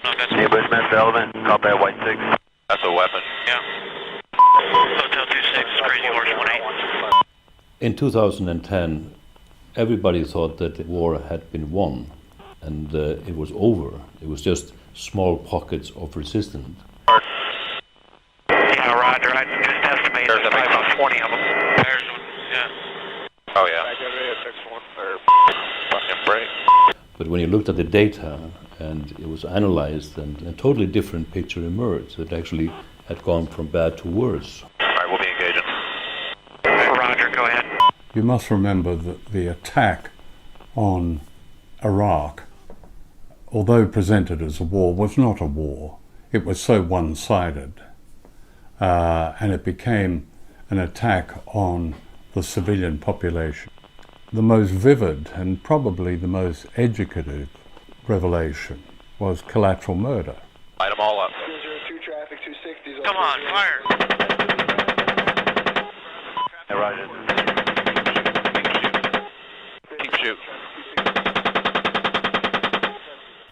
Hey, Bushman, Sullivan, copy at White 6. That's a weapon. Yeah. Hotel 26, Crazy Horse 18. In 2010, everybody thought that the war had been won and it was over. It was just small pockets of resistance. Yeah, Roger. I just estimated there's probably about 20 of them. There's one, yeah. Oh, yeah. But when you looked at the data and it was analyzed, and a totally different picture emerged. It actually had gone from bad to worse. All right, we'll be engaging. Roger, go ahead. You must remember that the attack on Iraq, although presented as a war, was not a war. It was so one-sided. And it became an attack on the civilian population. The most vivid and probably the most educative revelation was collateral murder. Light them all up. 202 traffic, 260. Come on, fire. Hey, Roger. Keep shooting.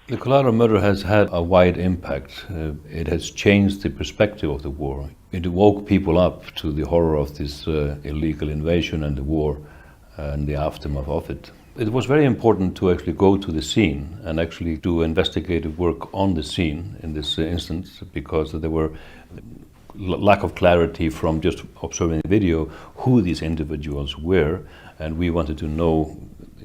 The collateral murder has had a wide impact. It has changed the perspective of the war. It woke people up to the horror of this illegal invasion and the war and the aftermath of it. It was very important to actually go to the scene and actually do investigative work on the scene in this instance, because there were lack of clarity from just observing the video who these individuals were, and we wanted to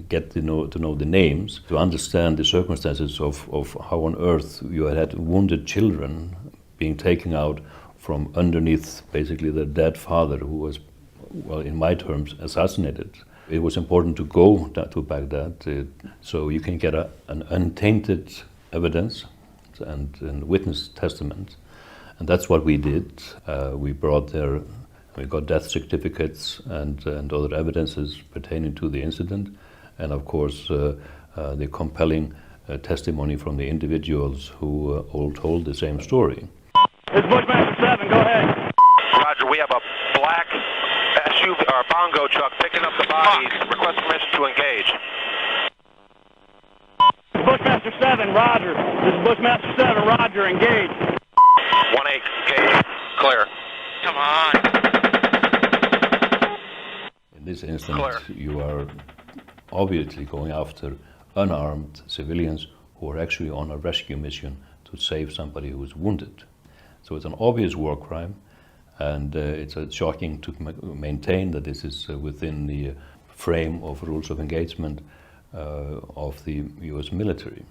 get to know the names, to understand the circumstances of how on earth you had wounded children being taken out from underneath basically their dead father, who was, well, in my terms, assassinated. It was important to go to Baghdad so you can get an untainted evidence and witness testament. And that's what we did. We got death certificates and other evidences pertaining to the incident. And of course, the compelling testimony from the individuals who all told the same story. This is Bushmaster 7, go ahead. Roger, we have a black SUV or bongo truck picking up the bodies. Request permission to engage. Bushmaster 7, Roger. This is Bushmaster 7, Roger, engage. 1-8, engage. Clear. Come on. In this instance, Clear. you are obviously going after unarmed civilians who are actually on a rescue mission to save somebody who is wounded. So it's an obvious war crime, and it's shocking to maintain that this is within the frame of rules of engagement of the US military.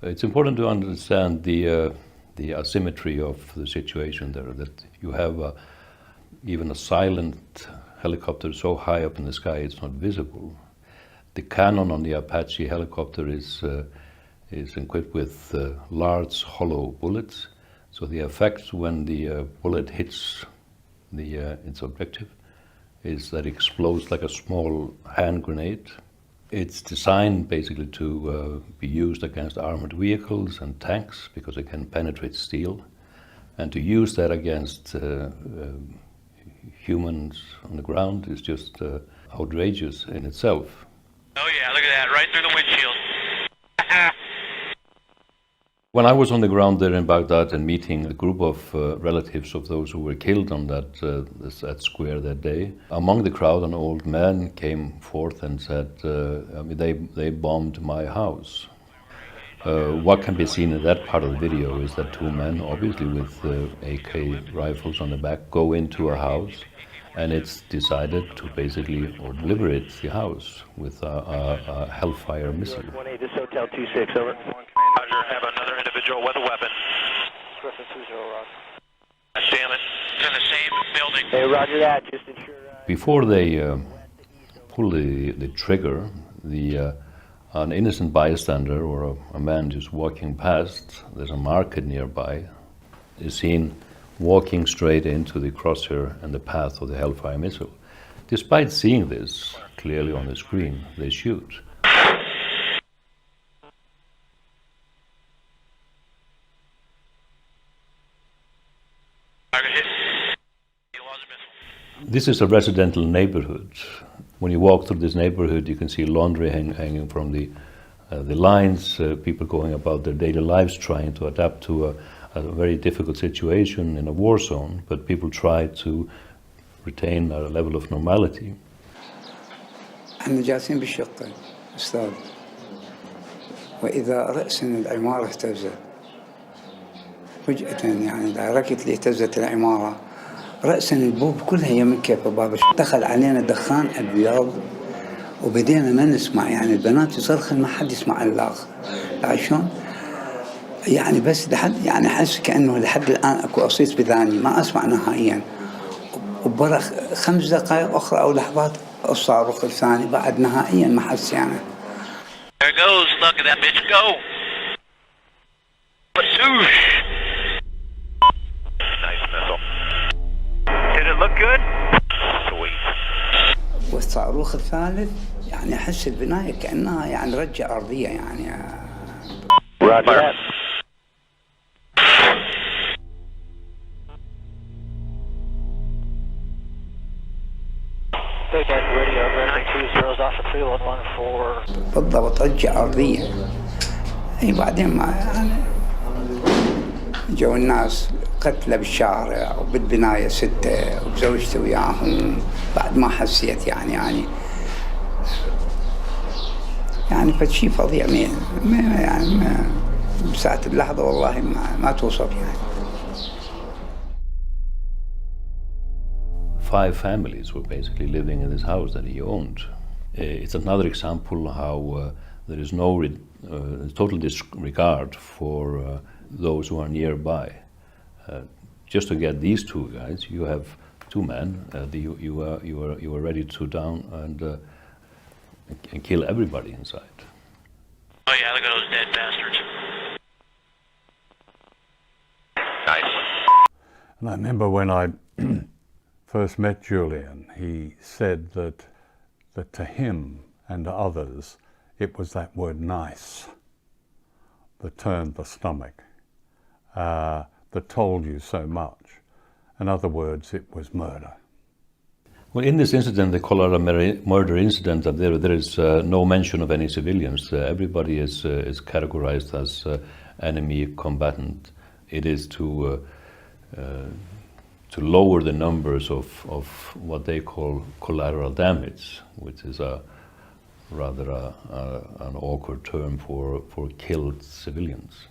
It's important to understand the asymmetry of the situation there, that you have even a silent helicopter so high up in the sky it's not visible. The cannon on the Apache helicopter is equipped with large hollow bullets, so the effect when the bullet hits its objective is that it explodes like a small hand grenade. It's designed basically to be used against armored vehicles and tanks because it can penetrate steel, and to use that against humans on the ground is just outrageous in itself. Oh yeah, look at that, right through the windshield. When I was on the ground there in Baghdad and meeting a group of relatives of those who were killed on that square that day, among the crowd an old man came forth and said, they bombed my house. What can be seen in that part of the video is that two men, obviously with AK rifles on the back, go into a house, and it's decided to basically obliterate the house with a Hellfire missile. 1-8, this is Hotel 26, over. Roger, have another individual with a weapon. Griffin 20, Roger. Damn it. It's in the same building. Hey, Roger that, just ensure... Before they pull the trigger, an innocent bystander or a man just walking past, there's a market nearby, is seen walking straight into the crosshair and the path of the Hellfire missile. Despite seeing this clearly on the screen, they shoot. This is a residential neighborhood. When you walk through this neighborhood, you can see laundry hanging from the the lines, people going about their daily lives trying to adapt to a very difficult situation in a war zone, but people try to retain a level of normality. احنا جالسين بالشقة أستاذ، وإذا رأس العمارة اهتزت فجأة، يعني دايركتلي اهتزت العمارة، رأسا البوب كلها يمن كيف باب دخل علينا دخان أبيض، وبدينا ما نسمع، يعني البنات يصرخن ما حد يسمع الآخر، عشان يعني بس لحد يعني أحس كأنه لحد الآن أكو أصيص بذاني ما أسمع نهائيا، وبرا 5 دقائق أخرى أو لحظات الصاروخ الثاني بعد نهائيا ما حس يعني. There goes, look at that bitch go. Swoosh. Nice missile. Did it look good? Sweet. والصاروخ الثالث يعني أحس البناية كأنها يعني رجة أرضية يعني. Roger that. Big Ed Radio, American 20 Alpha 3114. بالضبط رجة أرضية. أي بعدين ما يعني جو الناس قتلة بالشارع وبالبناية 6 وزوجتي وياهم بعد ما حسيت يعني فشي فظيع يعني بساعة اللحظة والله ما توصف يعني. 5 families were basically living in this house that he owned. It's another example how there is no total disregard for those who are nearby. Just to get these 2 guys, you have 2 men. You were ready to down and kill everybody inside. Oh yeah, look at those dead bastards. Nice. And I remember when I first met Julian, he said that to him and to others, it was that word nice that turned the stomach, that told you so much. In other words, it was murder. Well, in this incident, the Colorado murder incident, there is no mention of any civilians. Everybody is categorized as enemy combatant. It is to lower the numbers of what they call collateral damage, which is rather an awkward term for killed civilians.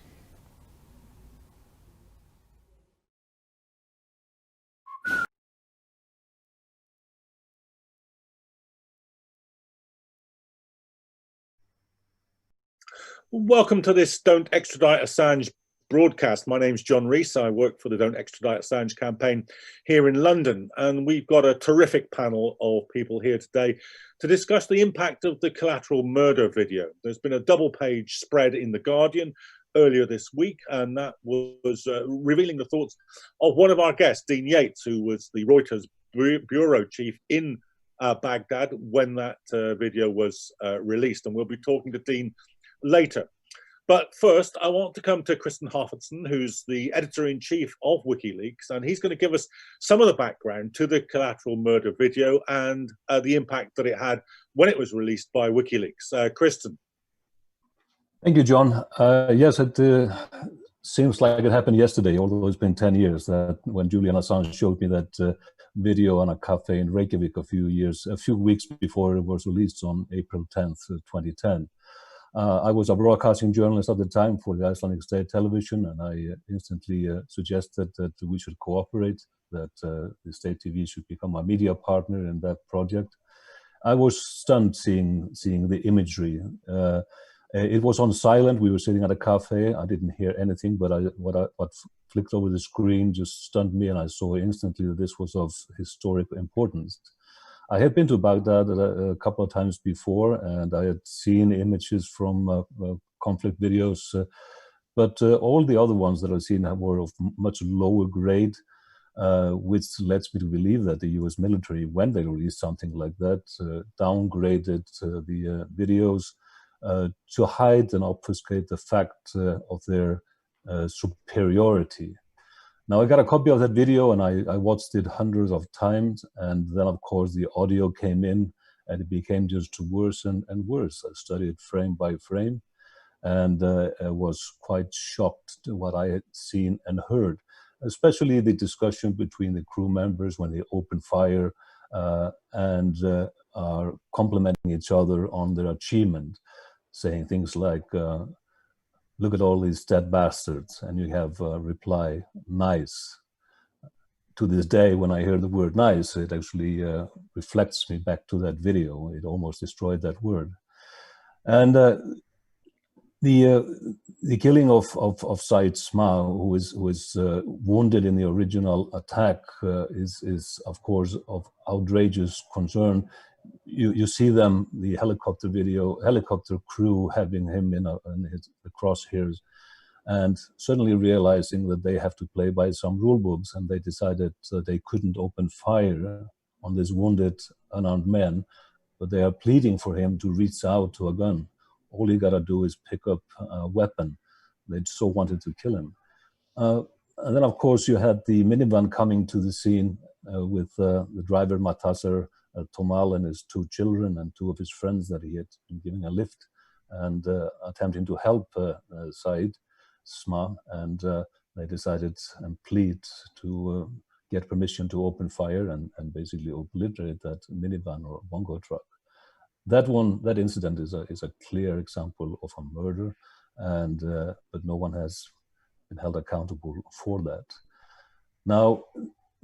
Welcome to this Don't Extradite Assange broadcast. My name's John Rees. I work for the Don't Extradite Assange campaign here in London, and we've got a terrific panel of people here today to discuss the impact of the collateral murder video. There's been a double-page spread in The Guardian earlier this week, and that was revealing the thoughts of one of our guests, Dean Yates, who was the Reuters bureau chief in Baghdad when that video was released, and we'll be talking to Dean later. But first, I want to come to Kristen Hofferson, who's the editor-in-chief of WikiLeaks, and he's going to give us some of the background to the collateral murder video and the impact that it had when it was released by WikiLeaks. Kristen. Thank you, John. Yes, it seems like it happened yesterday, although it's been 10 years, that when Julian Assange showed me that video on a cafe in Reykjavik a few weeks before it was released on April 10th, 2010. I was a broadcasting journalist at the time for the Icelandic State Television, and I instantly suggested that we should cooperate, that the State TV should become a media partner in that project. I was stunned seeing the imagery. It was on silent. We were sitting at a cafe. I didn't hear anything, but what flicked over the screen just stunned me, and I saw instantly that this was of historic importance. I had been to Baghdad a couple of times before, and I had seen images from conflict videos, but all the other ones that I've seen were of much lower grade, which lets me to believe that the US military, when they released something like that, downgraded the videos to hide and obfuscate the fact of their superiority. Now, I got a copy of that video and I watched it hundreds of times, and then of course the audio came in and it became just worse and worse. I studied frame by frame, and was quite shocked to what I had seen and heard, especially the discussion between the crew members when they open fire and are complimenting each other on their achievement, saying things like, look at all these dead bastards, and you have a reply, nice. To this day, when I hear the word nice, it actually reflects me back to that video. It almost destroyed that word. And the killing of Said Sma, who was wounded in the original attack, is of course of outrageous concern. You see them, the helicopter video, helicopter crew having him in the crosshairs, and suddenly realizing that they have to play by some rule books, and they decided that they couldn't open fire on this wounded unarmed man, but they are pleading for him to reach out to a gun. All you gotta do is pick up a weapon. They so wanted to kill him. And then of course you had the minivan coming to the scene with the driver Matasar Tomal and his 2 children and 2 of his friends that he had been giving a lift and attempting to help Said Sma, and they decided and plead to get permission to open fire and basically obliterate that minivan or bongo truck. That incident is a clear example of a murder, and but no one has been held accountable for that. Now,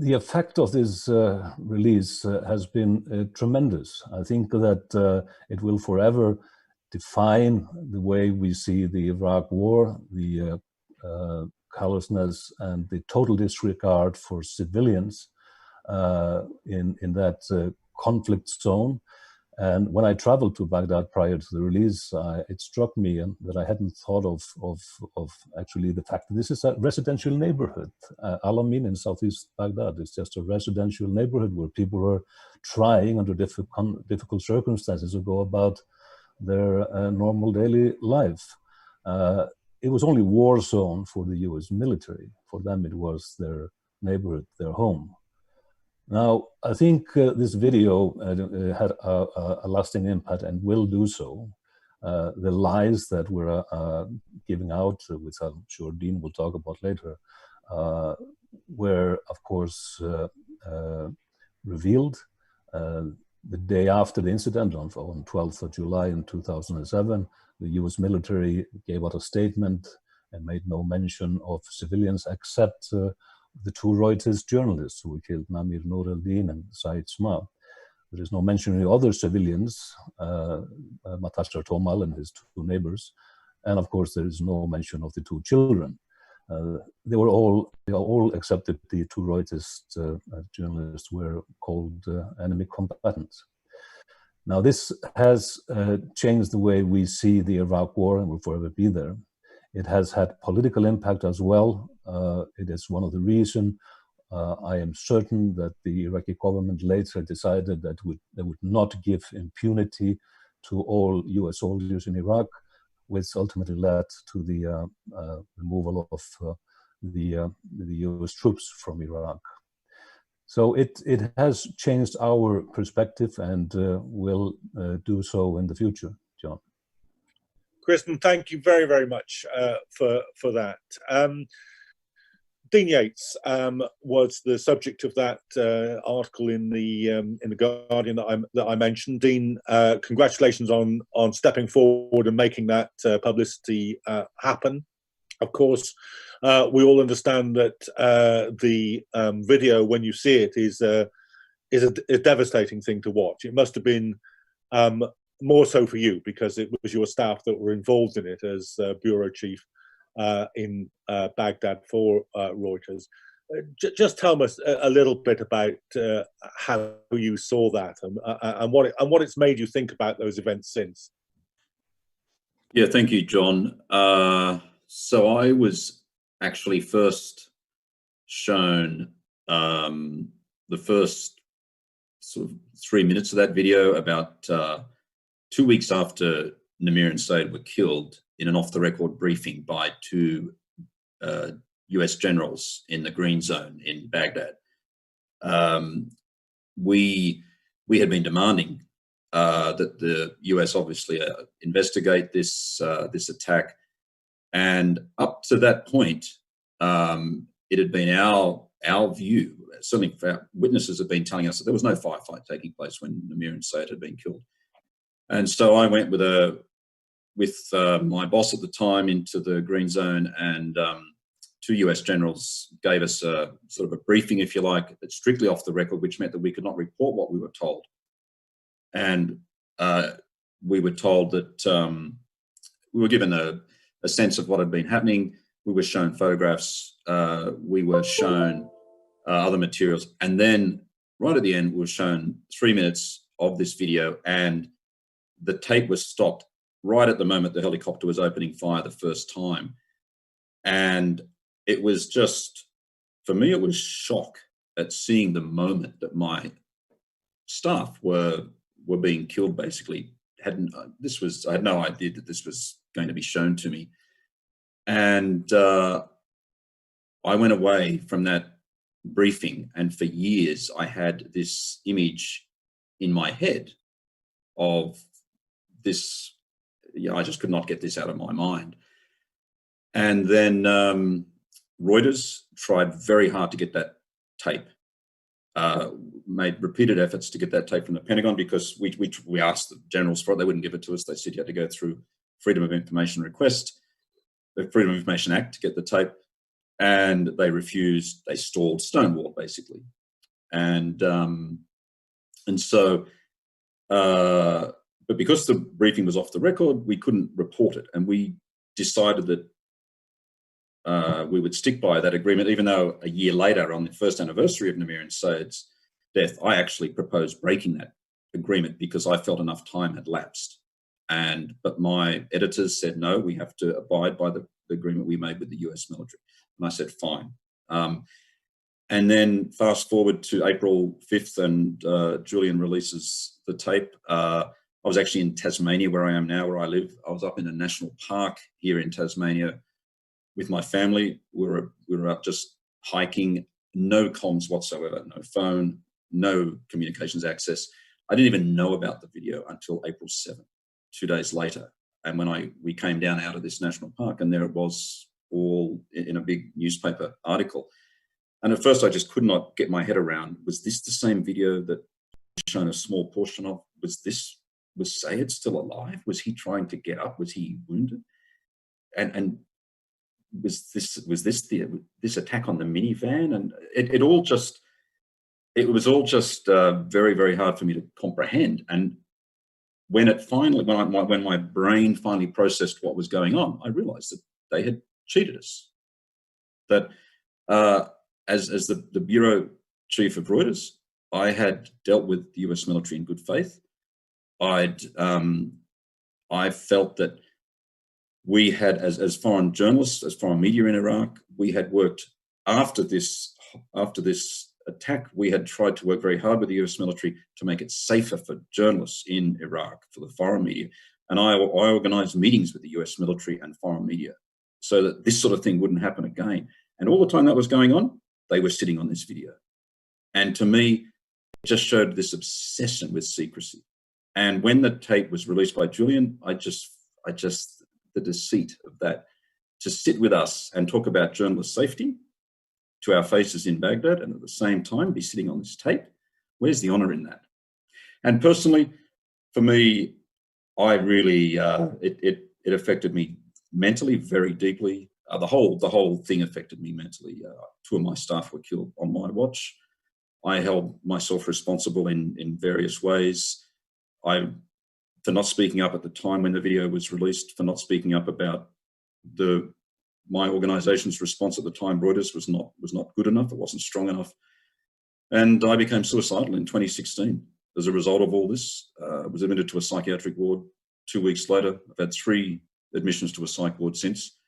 the effect of this release has been tremendous. I think that it will forever define the way we see the Iraq War, the callousness and the total disregard for civilians in that conflict zone. And when I traveled to Baghdad prior to the release, it struck me that I hadn't thought of actually the fact that this is a residential neighborhood. Al-Amin in southeast Baghdad is just a residential neighborhood where people are trying under difficult circumstances to go about their normal daily life. It was only war zone for the US military. For them, it was their neighborhood, their home. Now, I think this video had a lasting impact and will do so. The lies that we're giving out, which I'm sure Dean will talk about later, were, of course, revealed the day after the incident on 12th of July in 2007. The US military gave out a statement and made no mention of civilians except the 2 Reuters journalists who were killed, Namir Noor al-Din and Said Sma. There is no mention of other civilians, Matasar Tomal and his 2 neighbors. And of course, there is no mention of the 2 children. They all except the 2 Reuters journalists were called enemy combatants. Now, this has changed the way we see the Iraq War and will forever be there. It has had political impact as well. It is one of the reasons I am certain that the Iraqi government later decided that they would not give impunity to all US soldiers in Iraq, which ultimately led to the removal of the US troops from Iraq. So it has changed our perspective and will do so in the future, John. Kristen, thank you very, very much for that. Dean Yates was the subject of that article in the Guardian that I mentioned. Dean, congratulations on stepping forward and making that publicity happen. Of course, we all understand that the video, when you see it, is a devastating thing to watch. It must have been more so for you because it was your staff that were involved in it as bureau chief in Baghdad for Reuters. Just tell us a little bit about how you saw that and what it's made you think about those events since. Yeah, thank you, John. So I was actually first shown the first sort of 3 minutes of that video about 2 weeks after Namir and Said were killed in an off-the-record briefing by 2 US generals in the Green Zone in Baghdad. We had been demanding that the US obviously investigate this attack. And up to that point, it had been our view, certainly witnesses have been telling us that there was no firefight taking place when Namir and Sayed had been killed. And so I went with my boss at the time into the green zone, and 2 US generals gave us a sort of a briefing, if you like, strictly off the record, which meant that we could not report what we were told. And we were told that we were given a sense of what had been happening. We were shown photographs, we were shown other materials, and then right at the end we were shown 3 minutes of this video, and the tape was stopped right at the moment the helicopter was opening fire the first time. And it was just, for me, it was shock at seeing the moment that my staff were being killed, basically. I had no idea that this was going to be shown to me. And I went away from that briefing, and for years I had this image in my head of this, I just could not get this out of my mind. And then Reuters tried very hard to get that tape, made repeated efforts to get that tape from the Pentagon, because we asked the generals for it. They wouldn't give it to us. They said you had to go through Freedom of Information request, the Freedom of Information Act, to get the tape, and they refused. They stalled, stonewalled, basically. And so, but because the briefing was off the record, we couldn't report it, and we decided that we would stick by that agreement, even though a year later, on the first anniversary of Namir and Sayed's death, I actually proposed breaking that agreement because I felt enough time had lapsed. But my editors said, no, we have to abide by the agreement we made with the US military. And I said, fine. And then fast forward to April 5th, and Julian releases the tape. I was actually in Tasmania, where I am now, where I live. I was up in a national park here in Tasmania with my family. We were up just hiking, no comms whatsoever, no phone, no communications access. I didn't even know about the video until April 7th, 2 days later. And when we came down out of this national park, and there it was, all in a big newspaper article. And at first I just could not get my head around, was this the same video that shown a small portion of? Was Sayed still alive? Was he trying to get up? Was he wounded? And was this attack on the minivan? And it was all just very, very hard for me to comprehend. And when my brain finally processed what was going on, I realized that they had cheated us. That as the bureau chief of Reuters, I had dealt with the US military in good faith. I felt that we had, as foreign journalists, as foreign media in Iraq, we had worked after this attack. We had tried to work very hard with the US military to make it safer for journalists in Iraq, for the foreign media. And I organized meetings with the US military and foreign media so that this sort of thing wouldn't happen again. And all the time that was going on, they were sitting on this video. And to me, it just showed this obsession with secrecy. And when the tape was released by Julian, I just the deceit of that, to sit with us and talk about journalist safety to our faces in Baghdad, and at the same time be sitting on this tape. Where's the honor in that? And personally, for me, I really, it affected me mentally very deeply. The whole thing affected me mentally. 2 of my staff were killed on my watch. I held myself responsible in various ways. For not speaking up at the time when the video was released, for not speaking up about my organization's response at the time. Reuters was not good enough. It wasn't strong enough. And I became suicidal in 2016 as a result of all this. I was admitted to a psychiatric ward 2 weeks later. I've had 3 admissions to a psych ward since.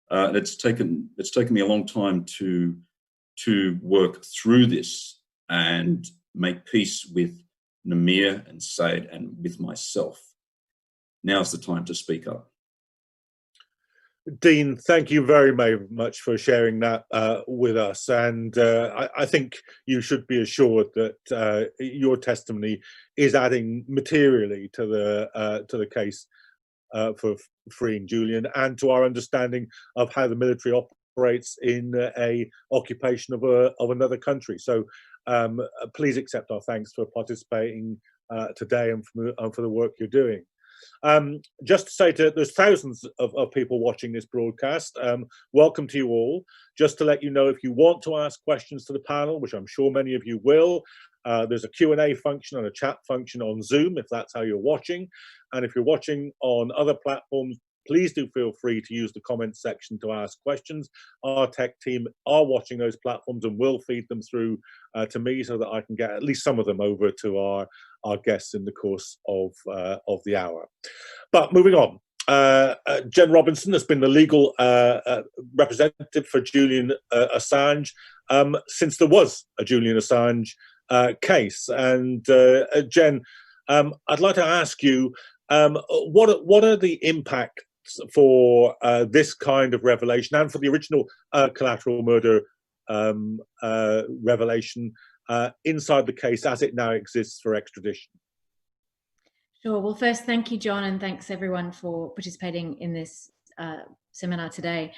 And it's taken me a long time to work through this and make peace with Namir and Sayed and with myself. Now's the time to speak up. Dean, thank you very, very much for sharing that with us. And I think you should be assured that your testimony is adding materially to the case for freeing Julian and to our understanding of how the military operates in a occupation of another country. So please accept our thanks for participating today and for the work you're doing. Just to say there's thousands of people watching this broadcast. Welcome to you all. Just to let you know, if you want to ask questions to the panel, which I'm sure many of you will, there's a Q&A function and a chat function on Zoom if that's how you're watching. And if you're watching on other platforms, please do feel free to use the comments section to ask questions. Our tech team are watching those platforms and will feed them through to me so that I can get at least some of them over to our guests in the course of the hour. But moving on, Jen Robbinson has been the legal representative for Julian Assange since there was a Julian Assange case. And Jen, I'd like to ask you, what are the impacts for this kind of revelation and for the original collateral murder revelation inside the case as it now exists for extradition? Sure. Well, first, thank you, John, and thanks everyone for participating in this seminar today.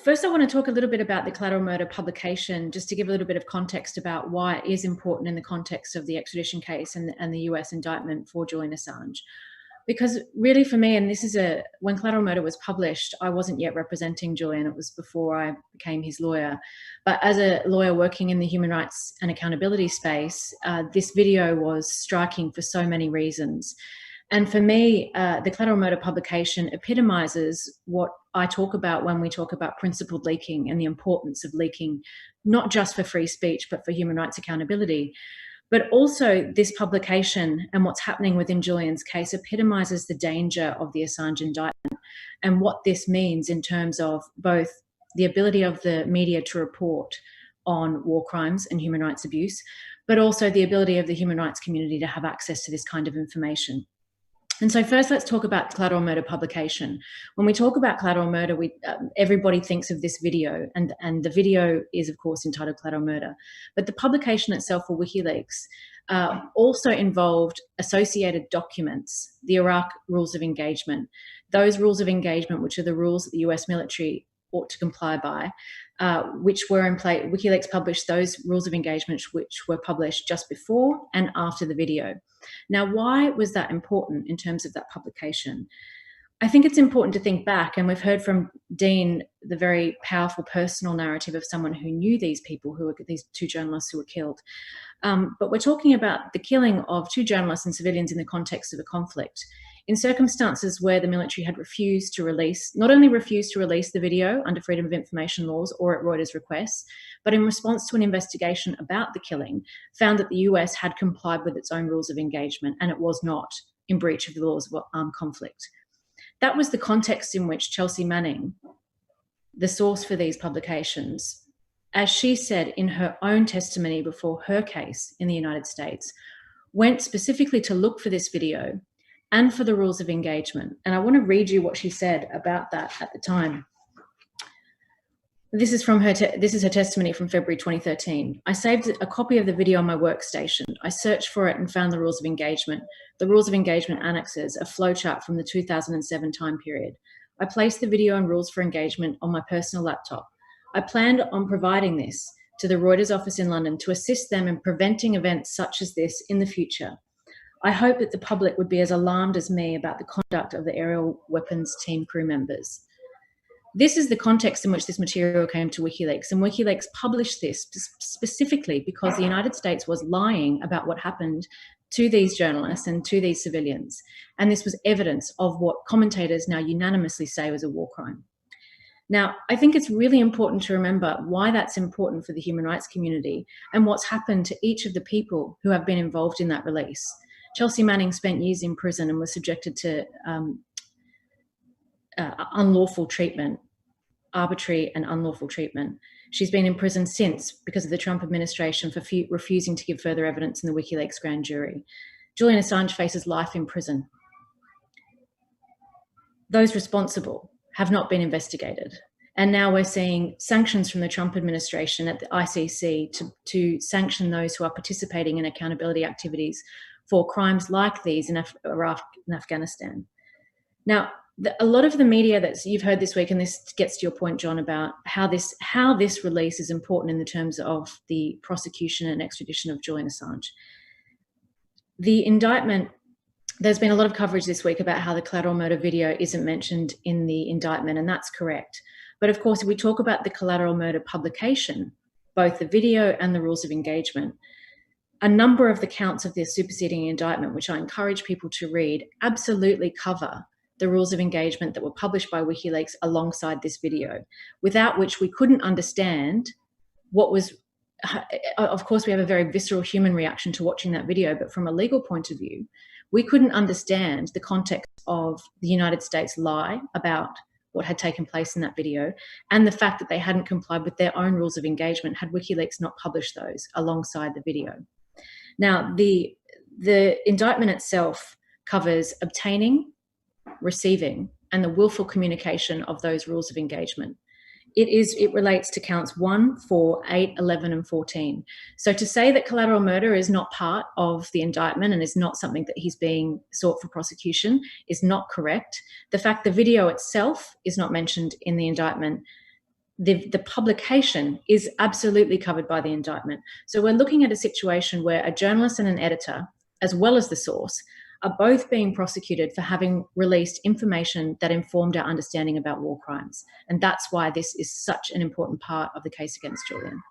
First, I want to talk a little bit about the collateral murder publication, just to give a little bit of context about why it is important in the context of the extradition case and the US indictment for Julian Assange. Because really for me, and this is when collateral murder was published, I wasn't yet representing Julian. It was before I became his lawyer. But as a lawyer working in the human rights and accountability space, this video was striking for so many reasons. And for me, the collateral murder publication epitomizes what I talk about when we talk about principled leaking and the importance of leaking, not just for free speech, but for human rights accountability. But also this publication and what's happening within Julian's case epitomizes the danger of the Assange indictment and what this means in terms of both the ability of the media to report on war crimes and human rights abuse, but also the ability of the human rights community to have access to this kind of information. And so first, let's talk about collateral murder publication. When we talk about collateral murder, everybody thinks of this video, and the video is, of course, entitled Collateral Murder. But the publication itself for WikiLeaks also involved associated documents, the Iraq rules of engagement. Those rules of engagement, which are the rules that the US military ought to comply by, which were in place. WikiLeaks published those rules of engagement, which were published just before and after the video. Now, why was that important in terms of that publication? I think it's important to think back, and we've heard from Dean the very powerful personal narrative of someone who knew these people, these two journalists who were killed. But we're talking about the killing of two journalists and civilians in the context of a conflict, in circumstances where the military had refused to release, not only refused to release the video under Freedom of Information laws or at Reuters' request, but in response to an investigation about the killing, found that the US had complied with its own rules of engagement and it was not in breach of the laws of armed conflict. That was the context in which Chelsea Manning, the source for these publications, as she said in her own testimony before her case in the United States, went specifically to look for this video and for the rules of engagement. And I want to read you what she said about that at the time. This is from her. This is her testimony from February 2013. I saved a copy of the video on my workstation. I searched for it and found the rules of engagement. The rules of engagement annexes a flowchart from the 2007 time period. I placed the video and rules for engagement on my personal laptop. I planned on providing this to the Reuters office in London to assist them in preventing events such as this in the future. I hope that the public would be as alarmed as me about the conduct of the aerial weapons team crew members. This is the context in which this material came to WikiLeaks, and WikiLeaks published this specifically because the United States was lying about what happened to these journalists and to these civilians. And this was evidence of what commentators now unanimously say was a war crime. Now, I think it's really important to remember why that's important for the human rights community and what's happened to each of the people who have been involved in that release. Chelsea Manning spent years in prison and was subjected to unlawful treatment, arbitrary and unlawful treatment. She's been in prison since because of the Trump administration for refusing to give further evidence in the WikiLeaks grand jury. Julian Assange faces life in prison. Those responsible have not been investigated. And now we're seeing sanctions from the Trump administration at the ICC to sanction those who are participating in accountability activities for crimes like these in Iraq and Afghanistan. Now, a lot of the media that you've heard this week, and this gets to your point, John, about how this release is important in the terms of the prosecution and extradition of Julian Assange. The indictment, there's been a lot of coverage this week about how the collateral murder video isn't mentioned in the indictment, and that's correct. But of course, if we talk about the collateral murder publication, both the video and the rules of engagement, a number of the counts of this superseding indictment, which I encourage people to read, absolutely cover the rules of engagement that were published by WikiLeaks alongside this video, without which we couldn't understand what was, of course, we have a very visceral human reaction to watching that video, but from a legal point of view, we couldn't understand the context of the United States lie about what had taken place in that video, and the fact that they hadn't complied with their own rules of engagement had WikiLeaks not published those alongside the video. Now, the indictment itself covers obtaining, receiving, and the willful communication of those rules of engagement. It relates to counts 1, 4, 8, 11, and 14. So to say that collateral murder is not part of the indictment and is not something that he's being sought for prosecution is not correct. The fact the video itself is not mentioned in the indictment, the publication is absolutely covered by the indictment. So we're looking at a situation where a journalist and an editor, as well as the source, are both being prosecuted for having released information that informed our understanding about war crimes. And that's why this is such an important part of the case against Julian.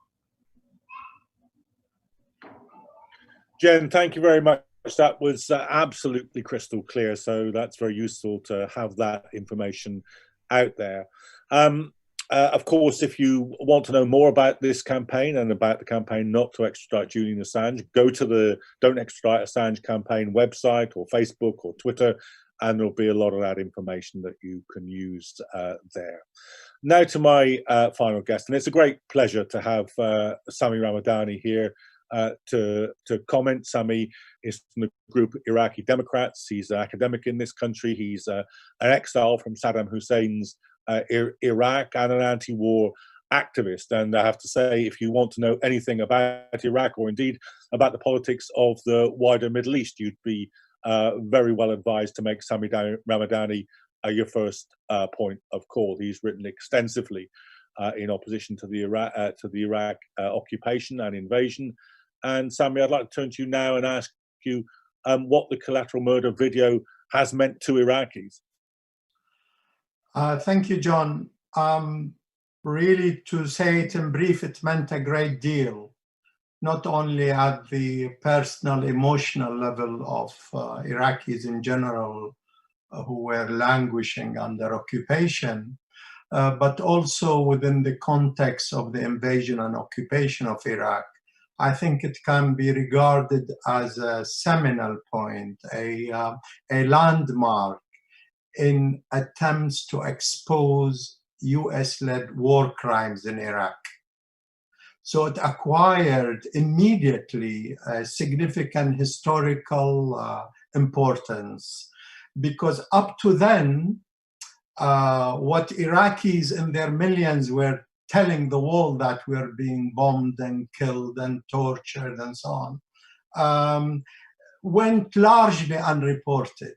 Jen, thank you very much. That was absolutely crystal clear. So that's very useful to have that information out there. Of course, if you want to know more about this campaign and about the campaign not to extradite Julian Assange, go to the Don't Extradite Assange campaign website or Facebook or Twitter, and there'll be a lot of that information that you can use there. Now to my final guest, and it's a great pleasure to have Sami Ramadani here to comment. Sami is from the group Iraqi Democrats. He's an academic in this country. He's an exile from Saddam Hussein's Iraq and an anti-war activist. And I have to say, if you want to know anything about Iraq or indeed about the politics of the wider Middle East, you'd be very well advised to make Sami Ramadani your first point of call. He's written extensively in opposition to the Iraq occupation and invasion. And Sami, I'd like to turn to you now and ask you what the collateral murder video has meant to Iraqis. Thank you, John. Really, to say it in brief, it meant a great deal, not only at the personal, emotional level of Iraqis in general who were languishing under occupation, but also within the context of the invasion and occupation of Iraq. I think it can be regarded as a seminal point, a landmark in attempts to expose US-led war crimes in Iraq. So it acquired immediately a significant historical importance, because up to then, what Iraqis in their millions were telling the world that we're being bombed and killed and tortured and so on, went largely unreported.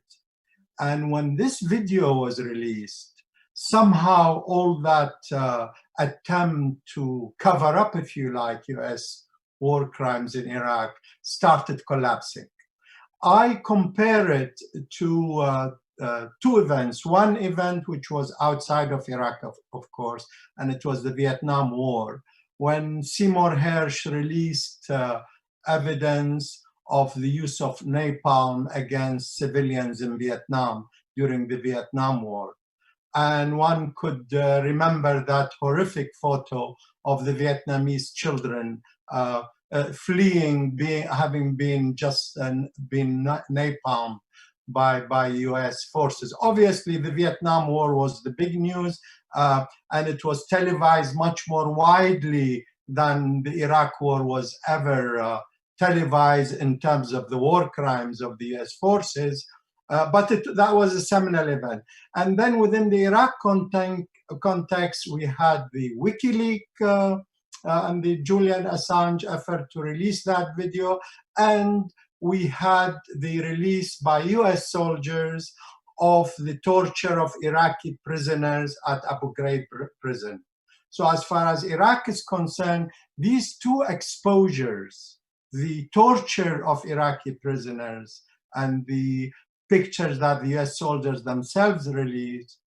And when this video was released, somehow all that attempt to cover up, if you like, US war crimes in Iraq started collapsing. I compare it to two events. One event which was outside of Iraq, of course, and it was the Vietnam War, when Seymour Hersh released evidence of the use of napalm against civilians in Vietnam during the Vietnam War. And one could remember that horrific photo of the Vietnamese children fleeing, having been napalmed by US forces. Obviously, the Vietnam War was the big news, and it was televised much more widely than the Iraq War was ever televised in terms of the war crimes of the US forces. But that was a seminal event. And then within the Iraq context, we had the WikiLeaks and the Julian Assange effort to release that video. And we had the release by US soldiers of the torture of Iraqi prisoners at Abu Ghraib prison. So as far as Iraq is concerned, these two exposures, the torture of Iraqi prisoners and the pictures that the US soldiers themselves released,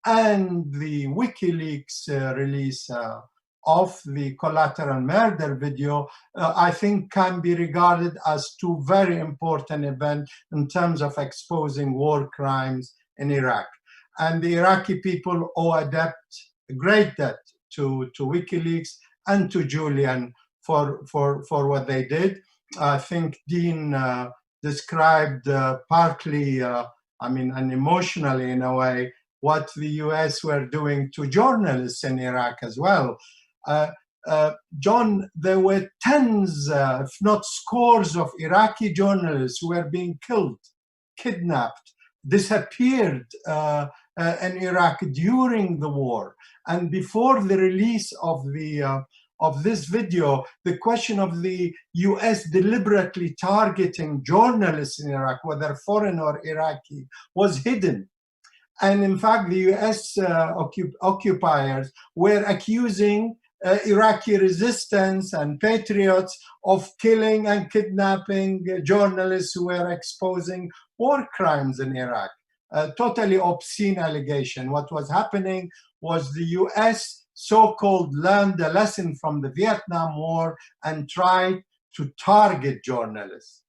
and the WikiLeaks release of the collateral murder video, I think can be regarded as two very important events in terms of exposing war crimes in Iraq. And the Iraqi people owe a great debt to WikiLeaks and to Julian for what they did. I think Dean described partly, and emotionally in a way, what the US were doing to journalists in Iraq as well. John, there were tens, if not scores of Iraqi journalists who were being killed, kidnapped, disappeared in Iraq during the war. And before the release of this video, the question of the US deliberately targeting journalists in Iraq, whether foreign or Iraqi, was hidden. And in fact, the US occupiers were accusing Iraqi resistance and patriots of killing and kidnapping journalists who were exposing war crimes in Iraq. A totally obscene allegation. What was happening was the US so-called learned a lesson from the Vietnam War and tried to target journalists.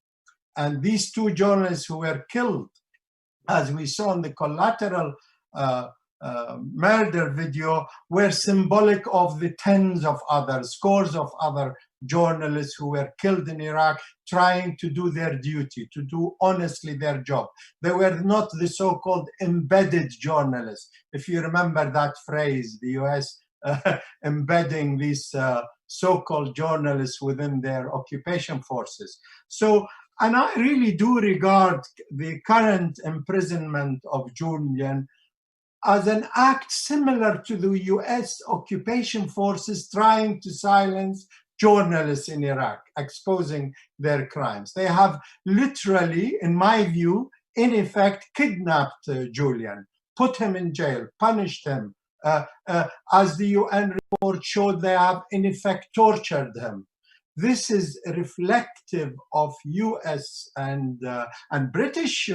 And these two journalists who were killed, as we saw in the collateral murder video, were symbolic of the tens of others, scores of other journalists who were killed in Iraq trying to do their duty, to do honestly their job. They were not the so-called embedded journalists. If you remember that phrase, the US embedding these so-called journalists within their occupation forces. So, and I really do regard the current imprisonment of Julian as an act similar to the US occupation forces trying to silence journalists in Iraq, exposing their crimes. They have literally, in my view, in effect, kidnapped Julian, put him in jail, punished him. As the UN report showed, they have in effect tortured him. This is reflective of US and British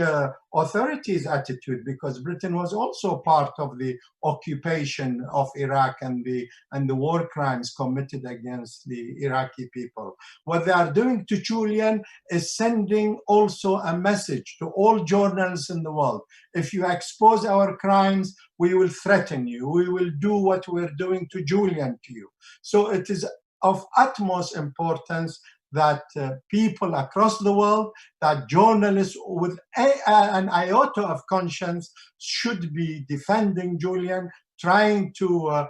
authorities' attitude, because Britain was also part of the occupation of Iraq and the war crimes committed against the Iraqi people. What they are doing to Julian is sending also a message to all journalists in the world. If you expose our crimes, we will threaten you. We will do what we're doing to Julian to you. So it is of utmost importance that people across the world, that journalists with an iota of conscience should be defending Julian, trying to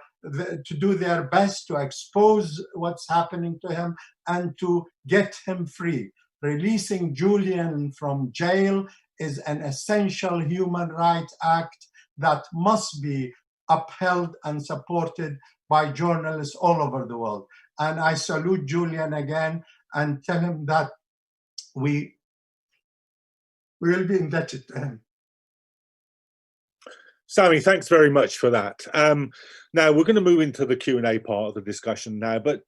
do their best to expose what's happening to him and to get him free. Releasing Julian from jail is an essential human rights act that must be upheld and supported by journalists all over the world. And I salute Julian again and tell him that we will be indebted to him. Sami, thanks very much for that. Now we're going to move into the Q&A part of the discussion now, but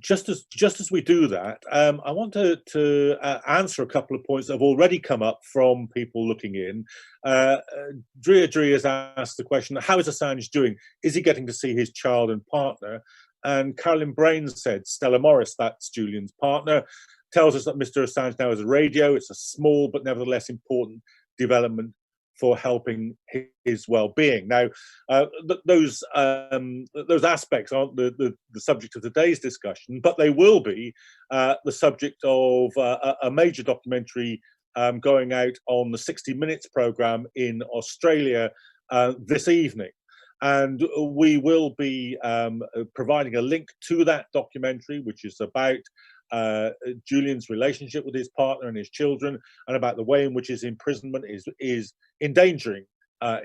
just as we do that, I want to answer a couple of points that have already come up from people looking in. Drea has asked the question, how is Assange doing? Is he getting to see his child and partner? And Carolyn Brains said, Stella Morris, that's Julian's partner, tells us that Mr. Assange now has a radio. It's a small but nevertheless important development for helping his well-being. Now, those aspects aren't the subject of today's discussion, but they will be the subject of a major documentary going out on the 60 Minutes programme in Australia this evening. And we will be providing a link to that documentary, which is about Julian's relationship with his partner and his children, and about the way in which his imprisonment is endangering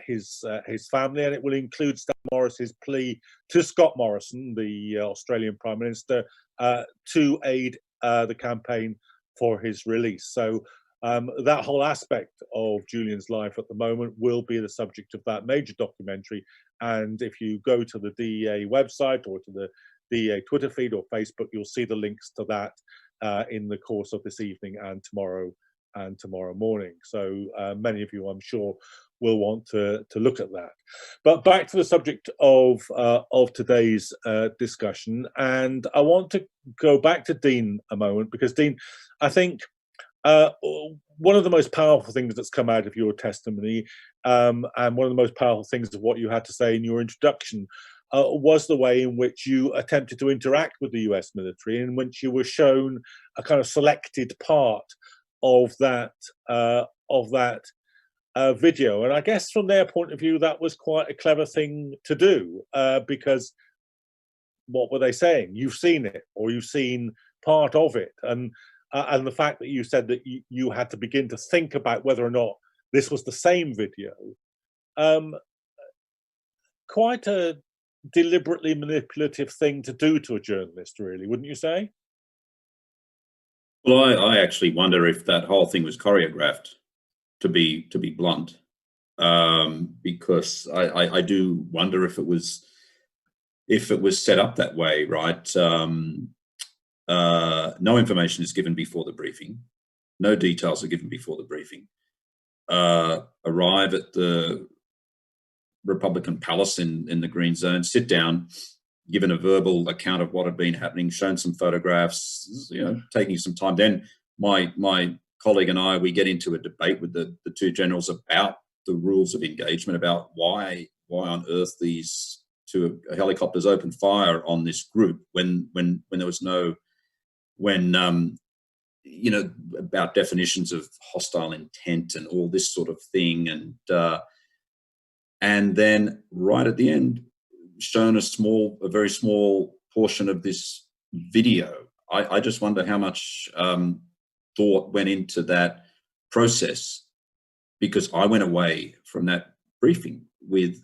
his family. And it will include Stan Morris's plea to Scott Morrison, the Australian Prime Minister, to aid the campaign for his release. So that whole aspect of Julian's life at the moment will be the subject of that major documentary. And if you go to the DEA website or to the DEA Twitter feed or Facebook, you'll see the links to that in the course of this evening and tomorrow morning. So many of you, I'm sure, will want to look at that. But back to the subject of today's discussion, and I want to go back to Dean a moment, because Dean, I think one of the most powerful things that's come out of your testimony, and one of the most powerful things of what you had to say in your introduction, was the way in which you attempted to interact with the US military, in which you were shown a kind of selected part of that video. And I guess from their point of view, that was quite a clever thing to do, because what were they saying? You've seen it, or you've seen part of it. And the fact that you said that you had to begin to think about whether or not this was the same video, quite a deliberately manipulative thing to do to a journalist, really, wouldn't you say? Well, I actually wonder if that whole thing was choreographed, to be blunt, because I do wonder if it was set up that way, right? No information is given before the briefing. No details are given before the briefing. Arrive at the Republican Palace in the Green Zone, sit down, given a verbal account of what had been happening, shown some photographs, taking some time. Then my colleague and I, we get into a debate with the two generals about the rules of engagement, about why on earth these two helicopters opened fire on this group when there was no, about definitions of hostile intent and all this sort of thing. And then right at the end, shown a very small portion of this video. I just wonder how much thought went into that process, because I went away from that briefing with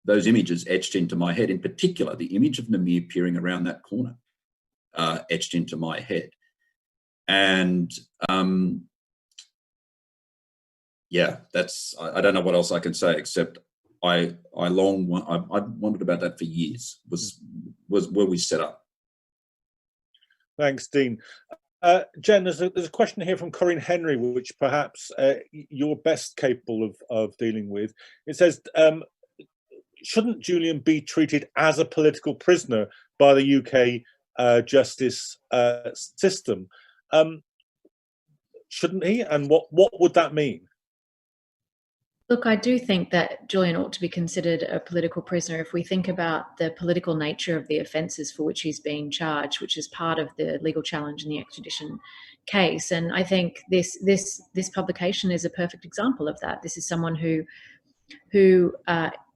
those images etched into my head. In particular, the image of Namir peering around that corner etched into my head. And yeah, I don't know what else I can say, except I wondered about that for years. Were we set up? Thanks, Dean. Jen, there's a question here from Corinne Henry, which perhaps you're best capable of dealing with. It says, shouldn't Julian be treated as a political prisoner by the UK justice system? Shouldn't he? And what would that mean? Look, I do think that Julian ought to be considered a political prisoner if we think about the political nature of the offences for which he's being charged, which is part of the legal challenge in the extradition case. And I think this publication is a perfect example of that. This is someone who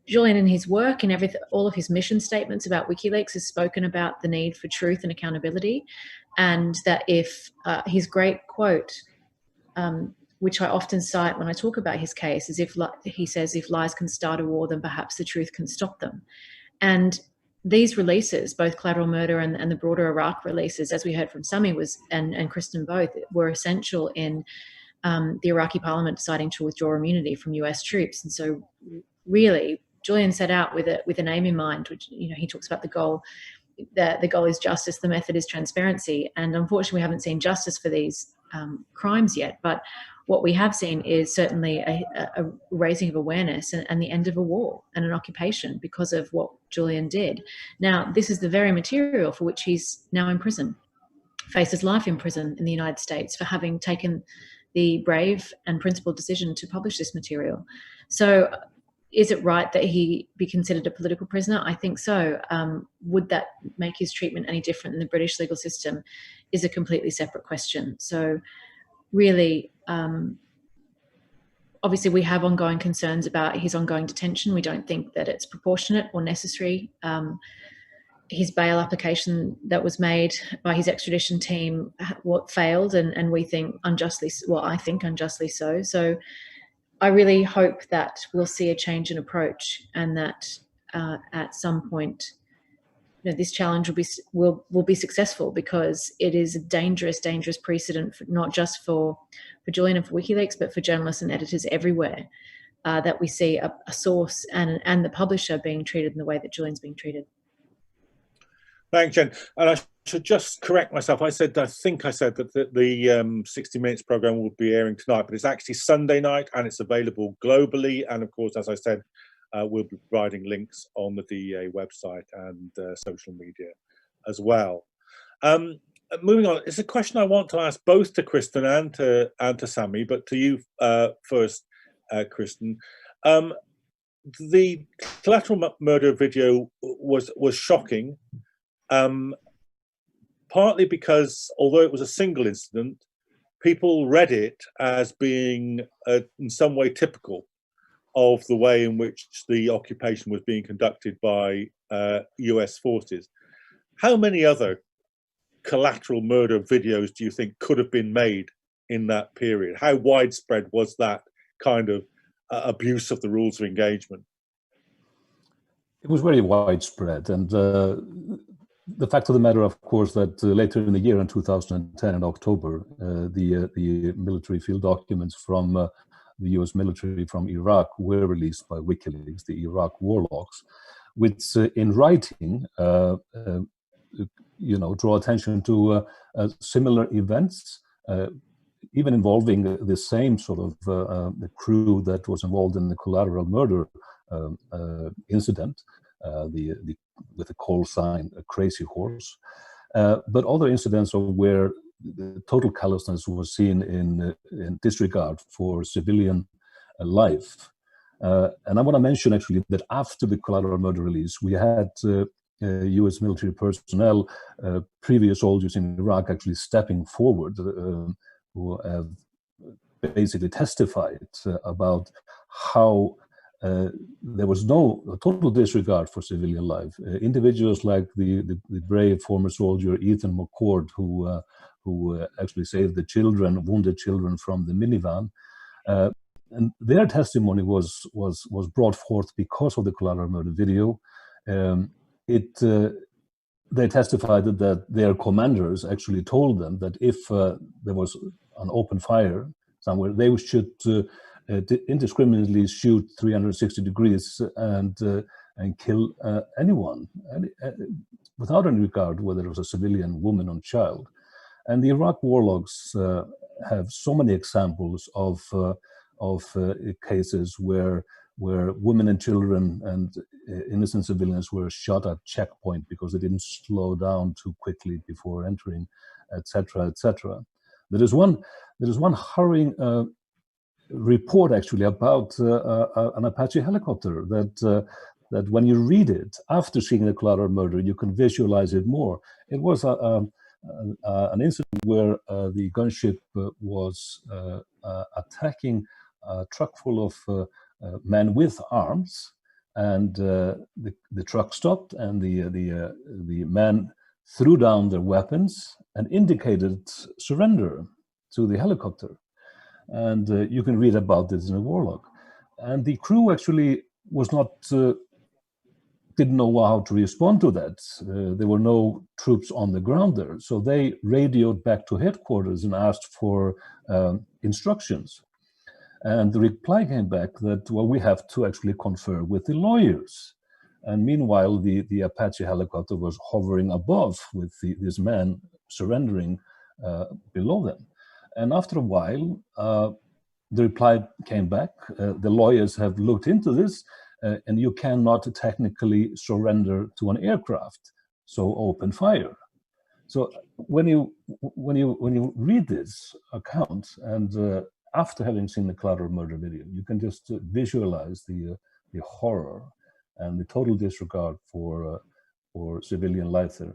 Julian, in his work and all of his mission statements about WikiLeaks, has spoken about the need for truth and accountability, and that if his great quote, which I often cite when I talk about his case, is he says, if lies can start a war, then perhaps the truth can stop them. And these releases, both Collateral Murder and the broader Iraq releases, as we heard from Sami and Kristen both, were essential in the Iraqi parliament deciding to withdraw immunity from US troops. And so really, Julian set out with an aim in mind, which, he talks about the goal. The goal is justice, the method is transparency. And unfortunately, we haven't seen justice for these crimes yet. But what we have seen is certainly a raising of awareness and the end of a war and an occupation because of what Julian did. Now, this is the very material for which he's now in prison, faces life in prison in the United States for having taken the brave and principled decision to publish this material. So is it right that he be considered a political prisoner? I think so. Would that make his treatment any different in the British legal system is a completely separate question. So really, obviously, we have ongoing concerns about his ongoing detention. We don't think that it's proportionate or necessary. His bail application that was made by his extradition team failed, and we think unjustly, well, I think unjustly so. So I really hope that we'll see a change in approach, and that at some point, this challenge will be successful, because it is a dangerous precedent, not just for Julian and for WikiLeaks, but for journalists and editors everywhere, that we see a source and the publisher being treated in the way that Julian's being treated. Thanks, Jen. And I should just correct myself. I think I said that the 60 Minutes program will be airing tonight, but it's actually Sunday night, and it's available globally. And of course, as I said, we'll be providing links on the DEA website and social media as well. Moving on, it's a question I want to ask both to Kristen and to Sami, but to you first, Kristen. The collateral murder video was shocking. Partly because, although it was a single incident, people read it as being in some way typical of the way in which the occupation was being conducted by US forces. How many other collateral murder videos do you think could have been made in that period? How widespread was that kind of abuse of the rules of engagement? It was very widespread, and the fact of the matter, of course, that later in the year, in 2010, in October, the military field documents from the US military from Iraq were released by WikiLeaks, the Iraq war logs, which in writing, draw attention to similar events, even involving the same sort of the crew that was involved in the collateral murder incident, with the call sign "A Crazy Horse," but other incidents where the total callousness was seen in disregard for civilian life. And I want to mention actually that after the collateral murder release, we had US military personnel, previous soldiers in Iraq, actually stepping forward, who have basically testified about how there was no total disregard for civilian life. Individuals like the brave former soldier Ethan McCord, who actually saved the wounded children from the minivan, and their testimony was brought forth because of the collateral murder video. They testified that their commanders actually told them that if there was an open fire somewhere, they should indiscriminately shoot 360 degrees and kill anyone, without any regard whether it was a civilian, woman, or child. And the Iraq war logs have so many examples of cases where women and children and innocent civilians were shot at checkpoint because they didn't slow down too quickly before entering, etc., etc. There is one harrowing report actually about an Apache helicopter that when you read it after seeing the collateral murder, you can visualize it more. It was an incident where the gunship was attacking a truck full of men with arms, and the truck stopped, and the men threw down their weapons and indicated surrender to the helicopter. And you can read about this in a war log. And the crew actually was not, didn't know how to respond to that. There were no troops on the ground there. So they radioed back to headquarters and asked for instructions. And the reply came back that, well, we have to actually confer with the lawyers. And meanwhile, the Apache helicopter was hovering above with this man surrendering below them. And after a while, the reply came back. The lawyers have looked into this, and you cannot technically surrender to an aircraft, so open fire. So when you read this account, and after having seen the collateral murder video, you can just visualize the horror and the total disregard for civilian life there.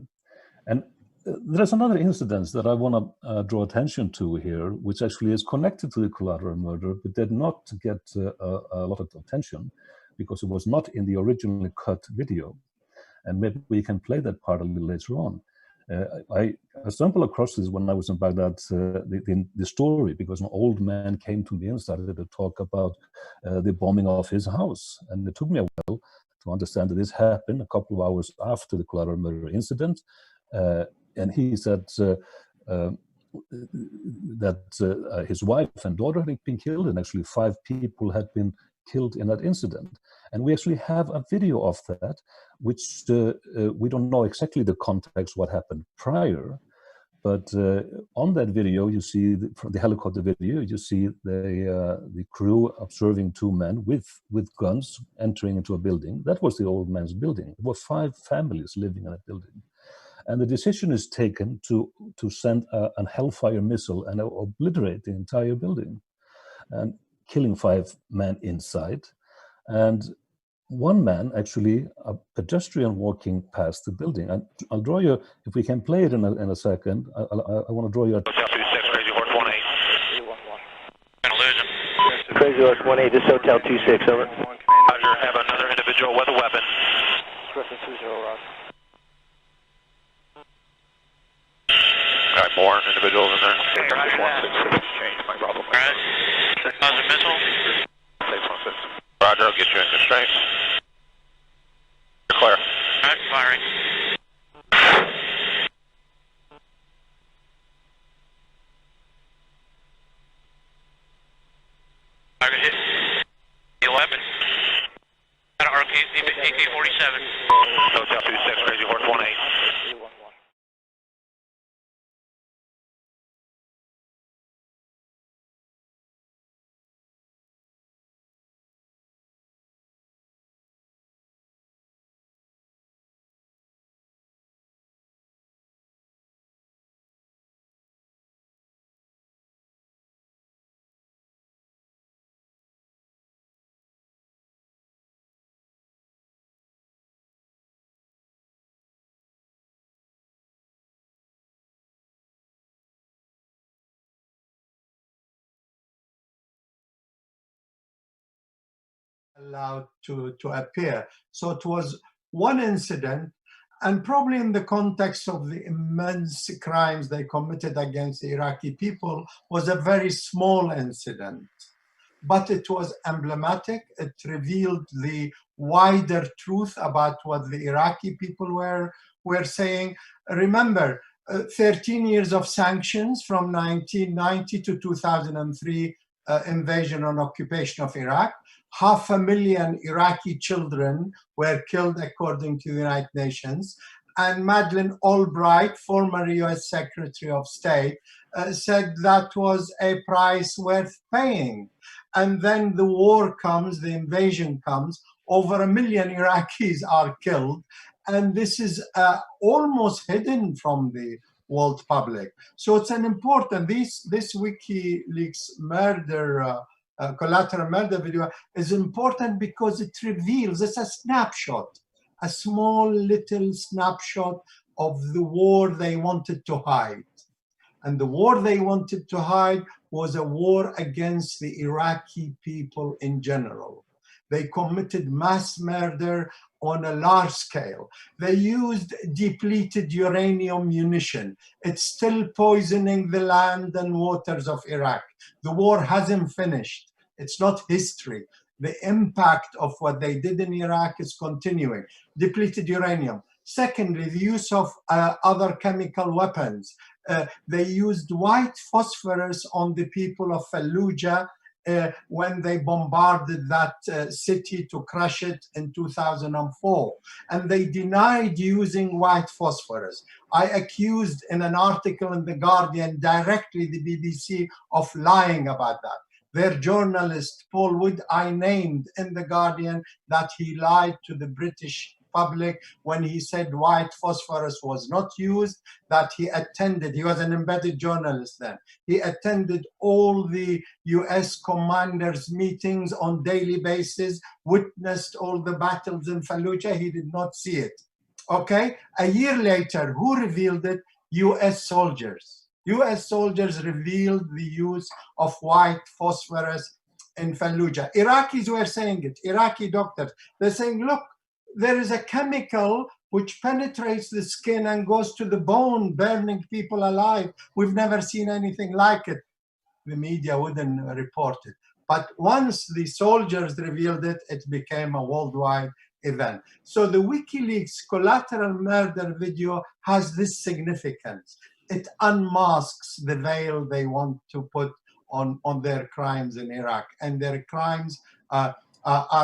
And there's another incident that I want to draw attention to here, which actually is connected to the collateral murder, but did not get a lot of attention because it was not in the originally cut video. And maybe we can play that part a little later on. I stumbled across this when I was in Baghdad, the story, because an old man came to me and started to talk about the bombing of his house. And it took me a while to understand that this happened a couple of hours after the collateral murder incident. And he said that his wife and daughter had been killed, and actually 5 people had been killed in that incident. And we actually have a video of that, which we don't know exactly the context, what happened prior, but on that video, you see from the helicopter video, you see the crew observing 2 men with guns entering into a building. That was the old man's building. There were 5 families living in that building. And the decision is taken to send a Hellfire missile and obliterate the entire building, and killing 5 men inside. And 1 man, actually, a pedestrian walking past the building. And I'll draw you, if we can play it in a second, I want to draw you. Hotel 26, Crazy Horse 18. Gonna lose him. Crazy Horse 18, this is Hotel 26, over. Roger, have another individual with a weapon. Griffin 20, Roger. Got more individuals in there. Change my problem. All right. How's the missile? Roger, I'll get you in constraint. You're clear. All right, firing. Target hit. 11. Got an AK-47. Hotel 26, Crazy Horse 18. Allowed to appear. So it was one incident, and probably in the context of the immense crimes they committed against the Iraqi people, was a very small incident. But it was emblematic. It revealed the wider truth about what the Iraqi people were saying. Remember, 13 years of sanctions from 1990 to 2003 invasion and occupation of Iraq. 500,000 Iraqi children were killed according to the United Nations. And Madeleine Albright, former US Secretary of State, said that was a price worth paying. And then the war comes, the invasion comes, over 1 million Iraqis are killed. And this is almost hidden from the world public. So it's an important, this WikiLeaks murder, collateral murder video is important because it reveals, it's a snapshot, a small little snapshot of the war they wanted to hide. And the war they wanted to hide was a war against the Iraqi people in general. They committed mass murder on a large scale. They used depleted uranium munition. It's still poisoning the land and waters of Iraq. The war hasn't finished. It's not history. The impact of what they did in Iraq is continuing. Depleted uranium. Secondly, the use of other chemical weapons. They used white phosphorus on the people of Fallujah when they bombarded that city to crush it in 2004. And they denied using white phosphorus. I accused in an article in The Guardian directly the BBC of lying about that. Their journalist, Paul Wood, I named in The Guardian that he lied to the British public when he said white phosphorus was not used, that he was an embedded journalist then, he attended all the US commanders' meetings on daily basis, witnessed all the battles in Fallujah, he did not see it. Okay, a year later, who revealed it? US soldiers. US soldiers revealed the use of white phosphorus in Fallujah. Iraqis were saying it, Iraqi doctors. They're saying, look, there is a chemical which penetrates the skin and goes to the bone, burning people alive. We've never seen anything like it. The media wouldn't report it. But once the soldiers revealed it, it became a worldwide event. So the WikiLeaks collateral murder video has this significance. It unmasks the veil they want to put on their crimes in Iraq. And their crimes are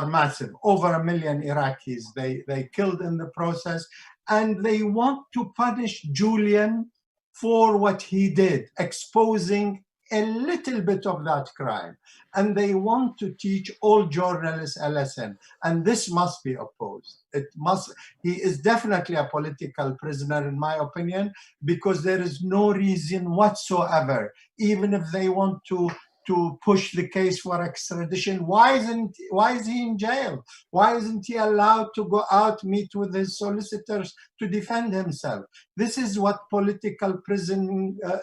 massive. Over 1 million Iraqis they killed in the process. And they want to punish Julian for what he did, exposing a little bit of that crime. And they want to teach all journalists a lesson. And this must be opposed. It must. He is definitely a political prisoner, in my opinion, because there is no reason whatsoever, even if they want to push the case for extradition. Why is he in jail? Why isn't he allowed to go out, meet with his solicitors to defend himself? This is what political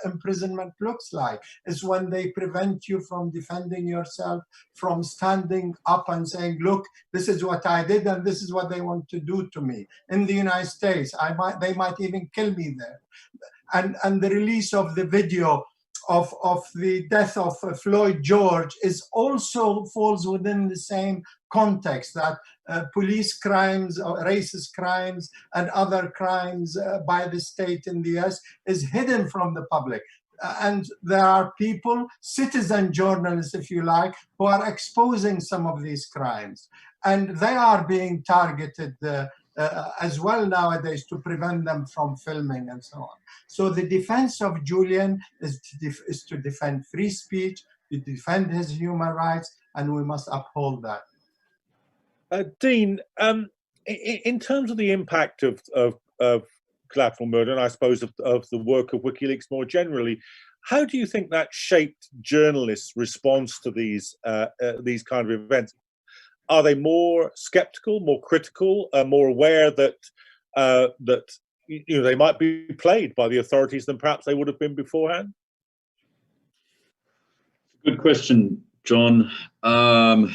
imprisonment looks like, is when they prevent you from defending yourself, from standing up and saying, look, this is what I did and this is what they want to do to me. In the United States, they might even kill me there. And the release of the video of the death of Floyd George is also falls within the same context, that police crimes, or racist crimes, and other crimes by the state in the US is hidden from the public. And there are people, citizen journalists, if you like, who are exposing some of these crimes. And they are being targeted as well nowadays to prevent them from filming and so on. So the defense of Julian is to defend free speech, to defend his human rights, and we must uphold that. Dean, in terms of the impact of collateral murder, and I suppose of the work of WikiLeaks more generally, how do you think that shaped journalists' response to these kind of events? Are they more skeptical, more critical, more aware that they might be played by the authorities than perhaps they would have been beforehand? Good question, John. Gosh,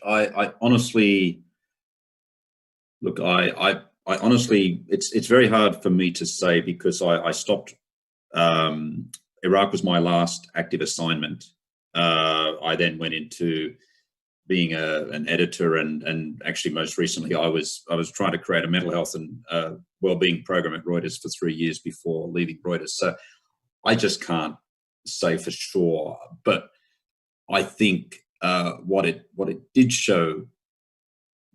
I honestly look. I honestly, it's very hard for me to say, because I stopped. Iraq was my last active assignment. I then went into being an editor, and actually most recently I was trying to create a mental health and well-being program at Reuters for 3 years before leaving Reuters. So I just can't say for sure, but I think what it did show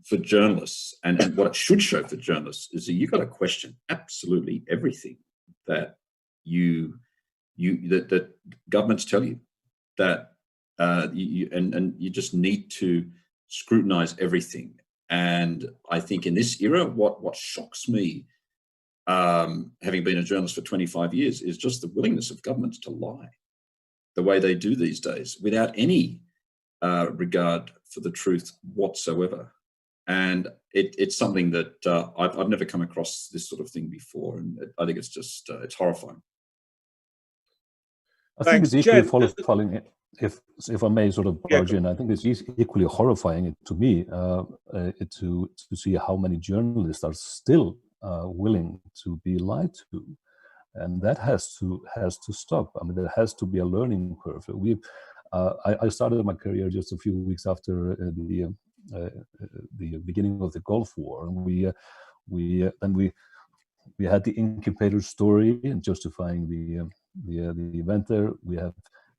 for journalists, and what it should show for journalists, is that you've got to question absolutely everything that that governments tell you, that you just need to scrutinize everything. And I think in this era, what shocks me, having been a journalist for 25 years, is just the willingness of governments to lie the way they do these days, without any regard for the truth whatsoever. And it's something that I've never come across this sort of thing before, and I think it's just it's horrifying. I think it's equally horrifying, if I may sort of barge in, I think it's equally horrifying to me to see how many journalists are still willing to be lied to, and that has to stop. I mean, there has to be a learning curve. I started my career just a few weeks after the beginning of the Gulf War, and we had the incubator story and justifying the event there. We have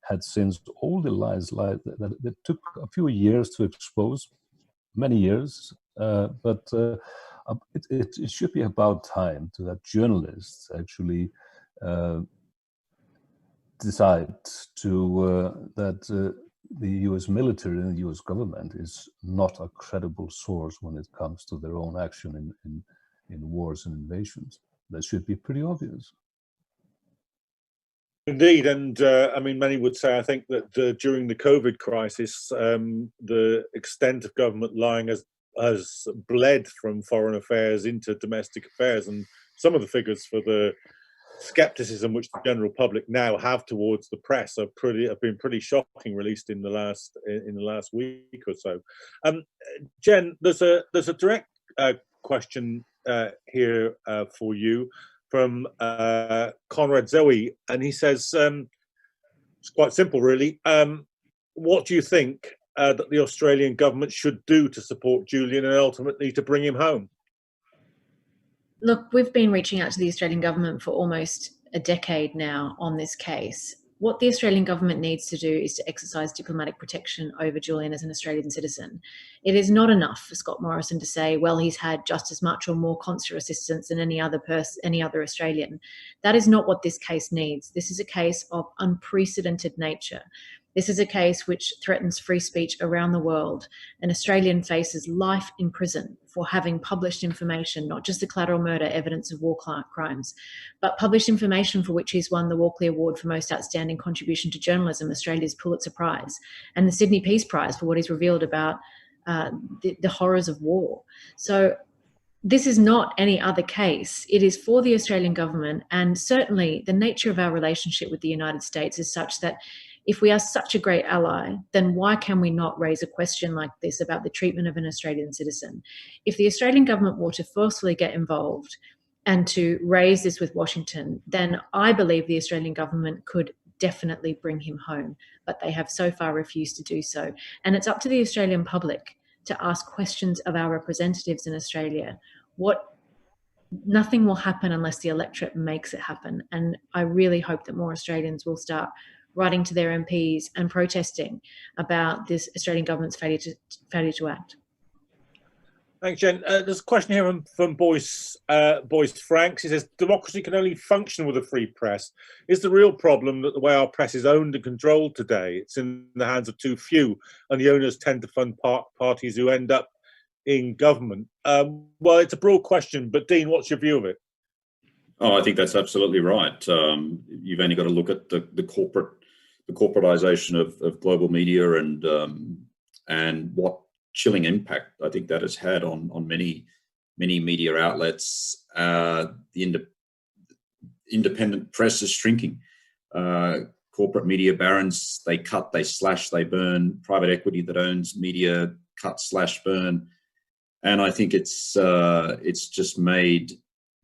had since all the lies that took a few years to expose, many years, but it should be about time that journalists actually decide that the US military and the US government is not a credible source when it comes to their own action in wars and invasions. That should be pretty obvious. Indeed, and I mean, many would say, I think, that during the COVID crisis, the extent of government lying has bled from foreign affairs into domestic affairs, and some of the figures for the skepticism which the general public now have towards the press have been pretty shocking, released in the last week or so. Jen, there's a direct question here for you from Conrad Zoe, and he says, it's quite simple really. What do you think that the Australian government should do to support Julian and ultimately to bring him home? Look, we've been reaching out to the Australian government for almost a decade now on this case. What the Australian government needs to do is to exercise diplomatic protection over Julian as an Australian citizen. It is not enough for Scott Morrison to say, well, he's had just as much or more consular assistance than any other Australian. That is not what this case needs. This is a case of unprecedented nature. This is a case which threatens free speech around the world. An Australian faces life in prison for having published information, not just the collateral murder evidence of war crimes, but published information for which he's won the Walkley Award for Most Outstanding Contribution to Journalism, Australia's Pulitzer Prize, and the Sydney Peace Prize for what he's revealed about the horrors of war. So this is not any other case. It is for the Australian government, and certainly the nature of our relationship with the United States is such that if we are such a great ally, then why can we not raise a question like this about the treatment of an Australian citizen? If the Australian government were to forcefully get involved and to raise this with Washington, then I believe the Australian government could definitely bring him home, but they have so far refused to do so. And it's up to the Australian public to ask questions of our representatives in Australia. Nothing will happen unless the electorate makes it happen. And I really hope that more Australians will start writing to their MPs and protesting about this Australian government's failure to act. Thanks, Jen. There's a question here from Boyce Franks. He says, democracy can only function with a free press. Is the real problem that the way our press is owned and controlled today, it's in the hands of too few, and the owners tend to fund parties who end up in government? Well, it's a broad question, but Dean, what's your view of it? Oh, I think that's absolutely right. You've only got to look at the corporatization of global media and what chilling impact I think that has had on many media outlets. The independent press is shrinking. Corporate media barons, they cut, they slash, they burn. Private equity that owns media, cut, slash, burn. And I think it's just made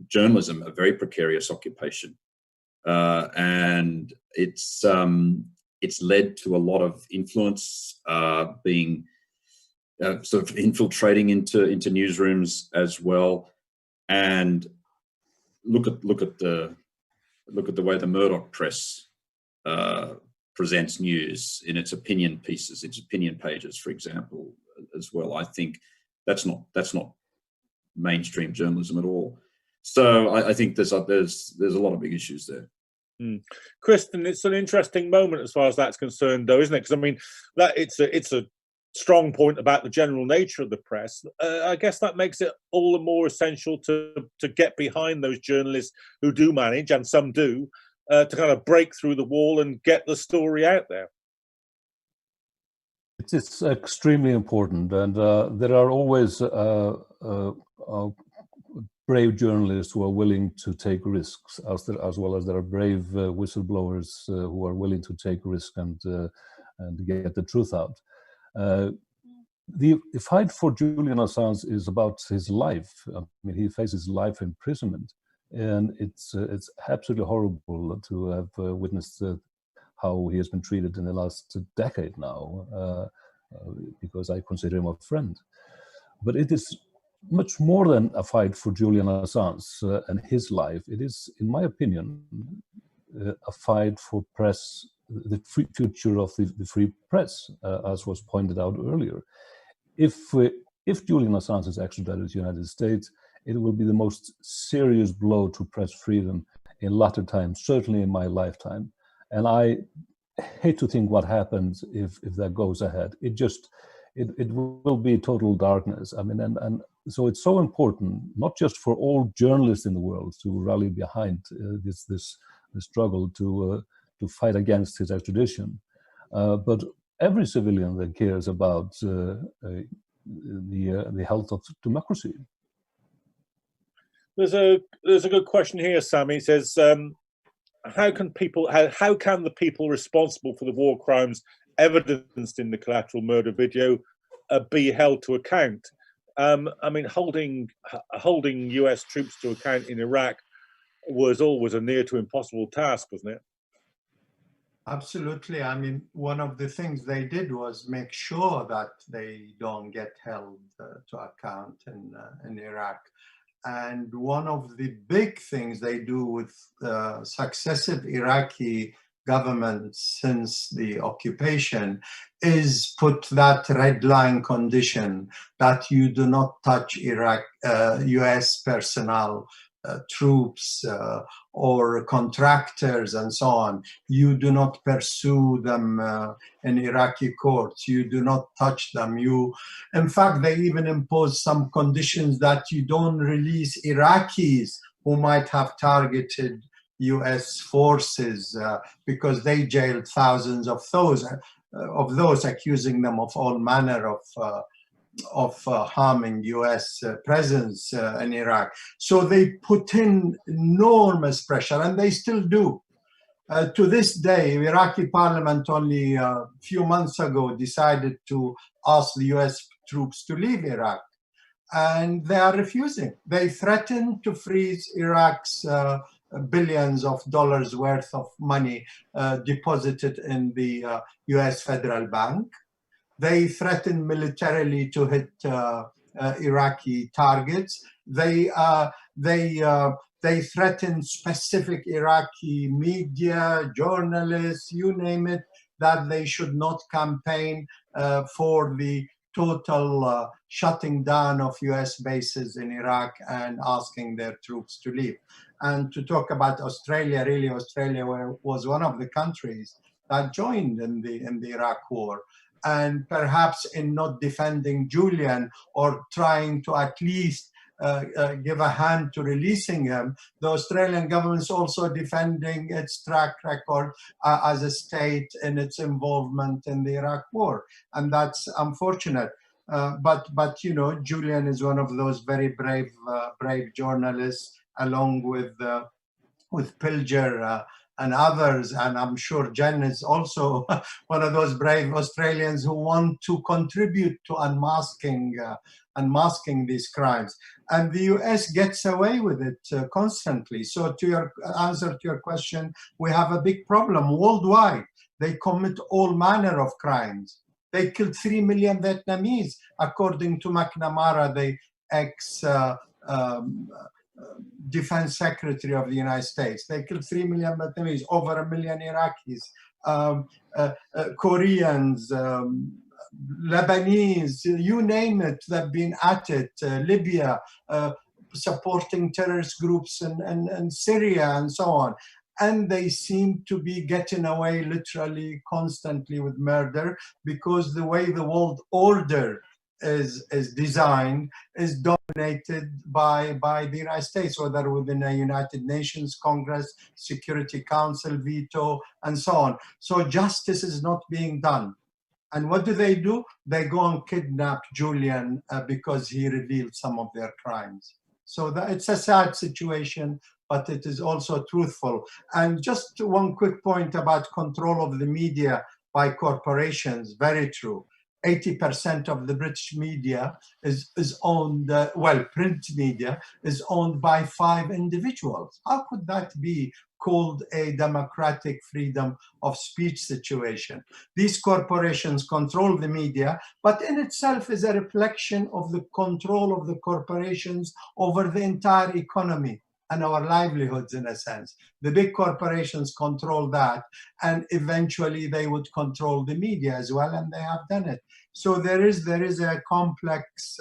journalism a very precarious occupation, and it's led to a lot of influence being sort of infiltrating into newsrooms as well. And look at the way the Murdoch press presents news in its opinion pieces, its opinion pages, for example, as well. I think that's not mainstream journalism at all. So I think there's a lot of big issues there. Kristen, it's an interesting moment as far as that's concerned, though, isn't it? Because I mean, that it's a strong point about the general nature of the press. I guess that makes it all the more essential to get behind those journalists who do manage, and some do, to kind of break through the wall and get the story out there. It's extremely important, and there are always brave journalists who are willing to take risks, as well as there are brave whistleblowers who are willing to take risks and get the truth out. The fight for Julian Assange is about his life. I mean, he faces life imprisonment, and it's absolutely horrible to have witnessed how he has been treated in the last decade now, because I consider him a friend. But it is much more than a fight for Julian Assange and his life. It is, in my opinion, a fight for press, the future of the free press, as was pointed out earlier. If Julian Assange is extradited to the United States, it will be the most serious blow to press freedom in latter times, certainly in my lifetime. And I hate to think what happens if that goes ahead. It will be total darkness. I mean, and so it's so important, not just for all journalists in the world to rally behind this struggle to fight against his extradition, but every civilian that cares about the health of democracy. There's a good question here, Sammy. It says, how can the people responsible for the war crimes evidenced in the collateral murder video be held to account? I mean, holding US troops to account in Iraq was always a near to impossible task, wasn't it? Absolutely. I mean, one of the things they did was make sure that they don't get held to account in Iraq. And one of the big things they do with successive Iraqi governments since the occupation is put that red line condition that you do not touch US personnel, troops or contractors and so on. You do not pursue them in Iraqi courts. You do not touch them. In fact, they even impose some conditions that you don't release Iraqis who might have targeted US forces because they jailed thousands of those, accusing them of all manner of harming US presence in Iraq. So they put in enormous pressure, and they still do. To this day, Iraqi parliament only a few months ago decided to ask the US troops to leave Iraq, and they are refusing. They threaten to freeze Iraq's billions of dollars worth of money deposited in the US federal bank. They threaten militarily to hit Iraqi targets. They threaten specific Iraqi media, journalists, you name it, that they should not campaign for the total shutting down of US bases in Iraq and asking their troops to leave. And to talk about Australia, really, Australia was one of the countries that joined in the Iraq war. And perhaps in not defending Julian or trying to at least give a hand to releasing him, the Australian government is also defending its track record as a state in its involvement in the Iraq war. And that's unfortunate. But you know, Julian is one of those very brave journalists, along with Pilger and others, and I'm sure Jen is also one of those brave Australians who want to contribute to unmasking these crimes. And the US gets away with it constantly. So to your answer to your question, we have a big problem worldwide. They commit all manner of crimes. They killed 3 million Vietnamese, according to McNamara, the ex Defense Secretary of the United States. They killed 3 million Vietnamese, over 1 million Iraqis, Koreans, Lebanese, you name it, they've been at it, Libya, supporting terrorist groups in Syria and so on. And they seem to be getting away literally constantly with murder, because the way the world order is designed is dominated by the United States, whether within a United Nations, Congress, Security Council, veto, and so on. So justice is not being done. And what do? They go and kidnap Julian because he revealed some of their crimes. So it's a sad situation, but it is also truthful. And just one quick point about control of the media by corporations, very true. 80% of the British media is owned, print media is owned by 5 individuals. How could that be called a democratic freedom of speech situation? These corporations control the media, but in itself is a reflection of the control of the corporations over the entire economy and our livelihoods, in a sense. The big corporations control that, and eventually they would control the media as well, and they have done it. So there is a complex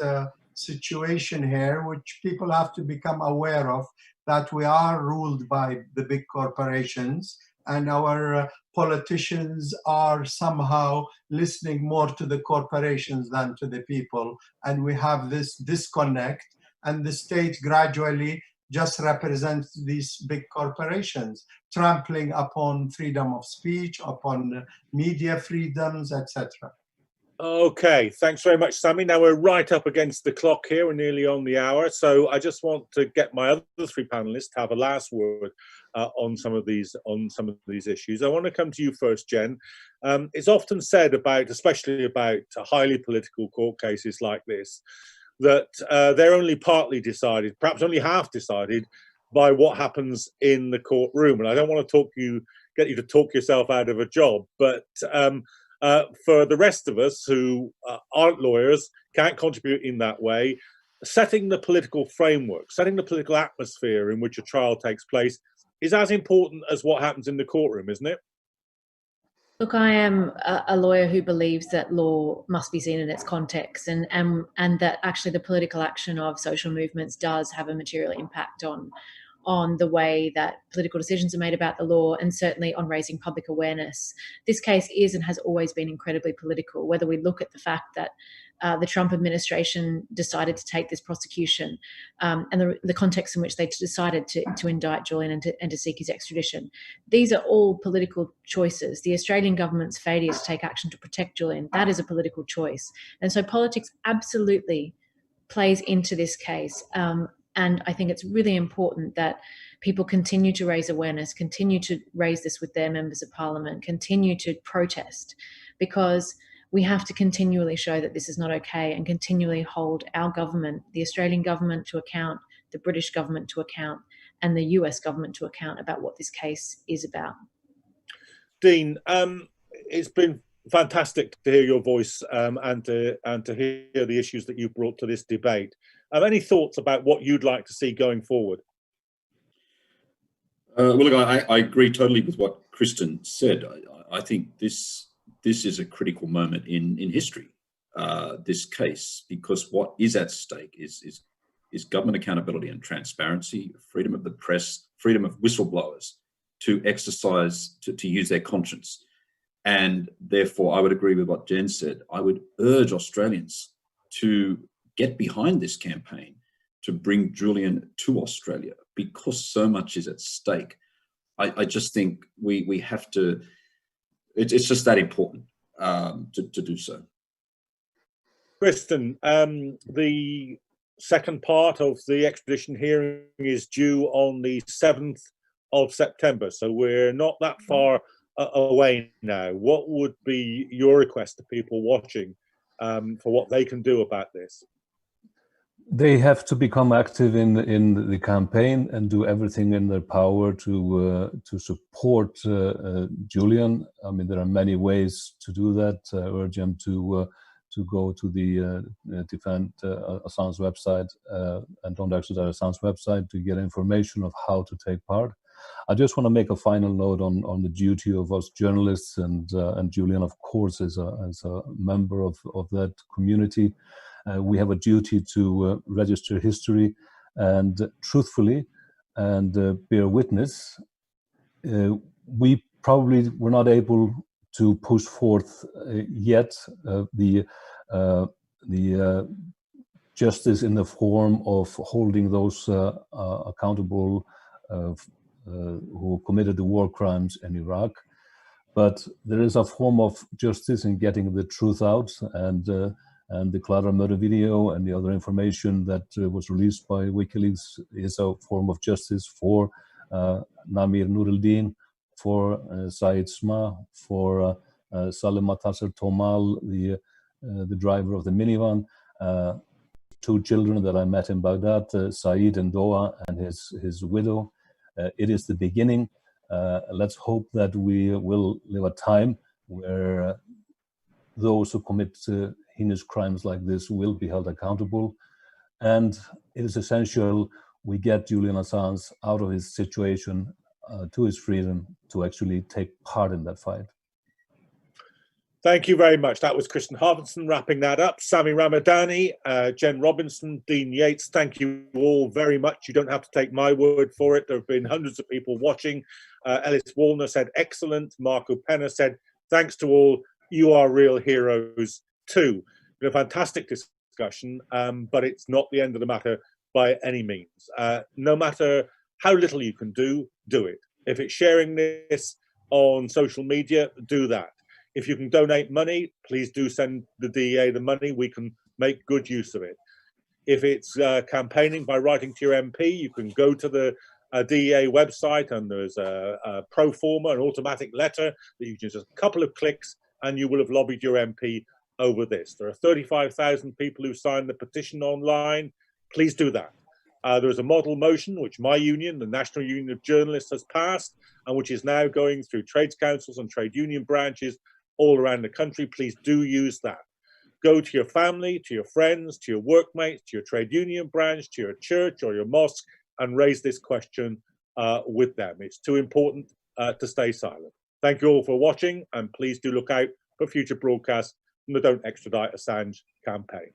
situation here, which people have to become aware of, that we are ruled by the big corporations, and our politicians are somehow listening more to the corporations than to the people, and we have this disconnect, and the state gradually just represents these big corporations, trampling upon freedom of speech, upon media freedoms, etc. Okay, thanks very much, Sammy. Now we're right up against the clock here. We're nearly on the hour. So I just want to get my other three panelists to have a last word on some of these issues. I want to come to you first, Jen. It's often said about, especially about highly political court cases like this, that they're only partly decided, perhaps only half decided, by what happens in the courtroom. And I don't want to get you to talk yourself out of a job, but for the rest of us who aren't lawyers, can't contribute in that way, setting the political framework, setting the political atmosphere in which a trial takes place is as important as what happens in the courtroom, isn't it? Look, I am a lawyer who believes that law must be seen in its context, and that actually the political action of social movements does have a material impact on the way that political decisions are made about the law, and certainly on raising public awareness. This case is and has always been incredibly political, whether we look at the fact that the Trump administration decided to take this prosecution and the context in which they decided to indict Julian and to seek his extradition. These are all political choices. The Australian government's failure to take action to protect Julian, that is a political choice. And so politics absolutely plays into this case. And I think it's really important that people continue to raise awareness, continue to raise this with their members of parliament, continue to protest, because we have to continually show that this is not okay and continually hold our government, the Australian government, to account, the British government to account, and the US government to account about what this case is about. Dean, it's been fantastic to hear your voice and to hear the issues that you've brought to this debate. Any thoughts about what you'd like to see going forward? Well, look, I agree totally with what Kristen said. I think this is a critical moment in history, this case, because what is at stake is government accountability and transparency, freedom of the press, freedom of whistleblowers to exercise, to use their conscience. And therefore, I would agree with what Jen said. I would urge Australians to get behind this campaign to bring Julian to Australia, because so much is at stake. I just think we have to, it's just that important to do so. Kristen, the second part of the extradition hearing is due on the 7th of September, so we're not that far away now. What would be your request to people watching for what they can do about this? They have to become active in the campaign and do everything in their power to support Julian. I mean, there are many ways to do that. I urge them to go to the Defend Assange website and Don't Extradite Assange website to get information of how to take part. I just want to make a final note on the duty of us journalists, and Julian, of course, as a member of that community. We have a duty to register history and truthfully and bear witness. We probably were not able to push forth yet the justice in the form of holding those accountable who committed the war crimes in Iraq. But there is a form of justice in getting the truth out, and the collateral murder video and the other information that was released by WikiLeaks is a form of justice for Namir Nuruddin, for Said Sma, for Salem Matasser Tomal, the driver of the minivan, two children that I met in Baghdad, Said and Doa, and his widow. It is the beginning. Let's hope that we will live a time where those who commit heinous crimes like this will be held accountable. And it is essential we get Julian Assange out of his situation to his freedom to actually take part in that fight. Thank you very much. That was Kristen Robbinson wrapping that up. Sami Ramadani, Jen Robinson, Dean Yates, thank you all very much. You don't have to take my word for it. There have been hundreds of people watching. Ellis Wallner said excellent. Marco Penna said thanks to all. You are real heroes too. Been a fantastic discussion, but it's not the end of the matter by any means. No matter how little you can do it. If it's sharing this on social media, do that. If you can donate money, please do send the DEA the money. We can make good use of it. If it's campaigning by writing to your MP, you can go to the DEA website, and there's a pro forma, an automatic letter that you can just a couple of clicks and you will have lobbied your MP over this. There are 35,000 people who signed the petition online. Please do that. There is a model motion which my union, the National Union of Journalists, has passed, and which is now going through trades councils and trade union branches all around the country. Please do use that. Go to your family, to your friends, to your workmates, to your trade union branch, to your church or your mosque, and raise this question with them. It's too important to stay silent. Thank you all for watching, and please do look out for future broadcasts from the Don't Extradite Assange campaign.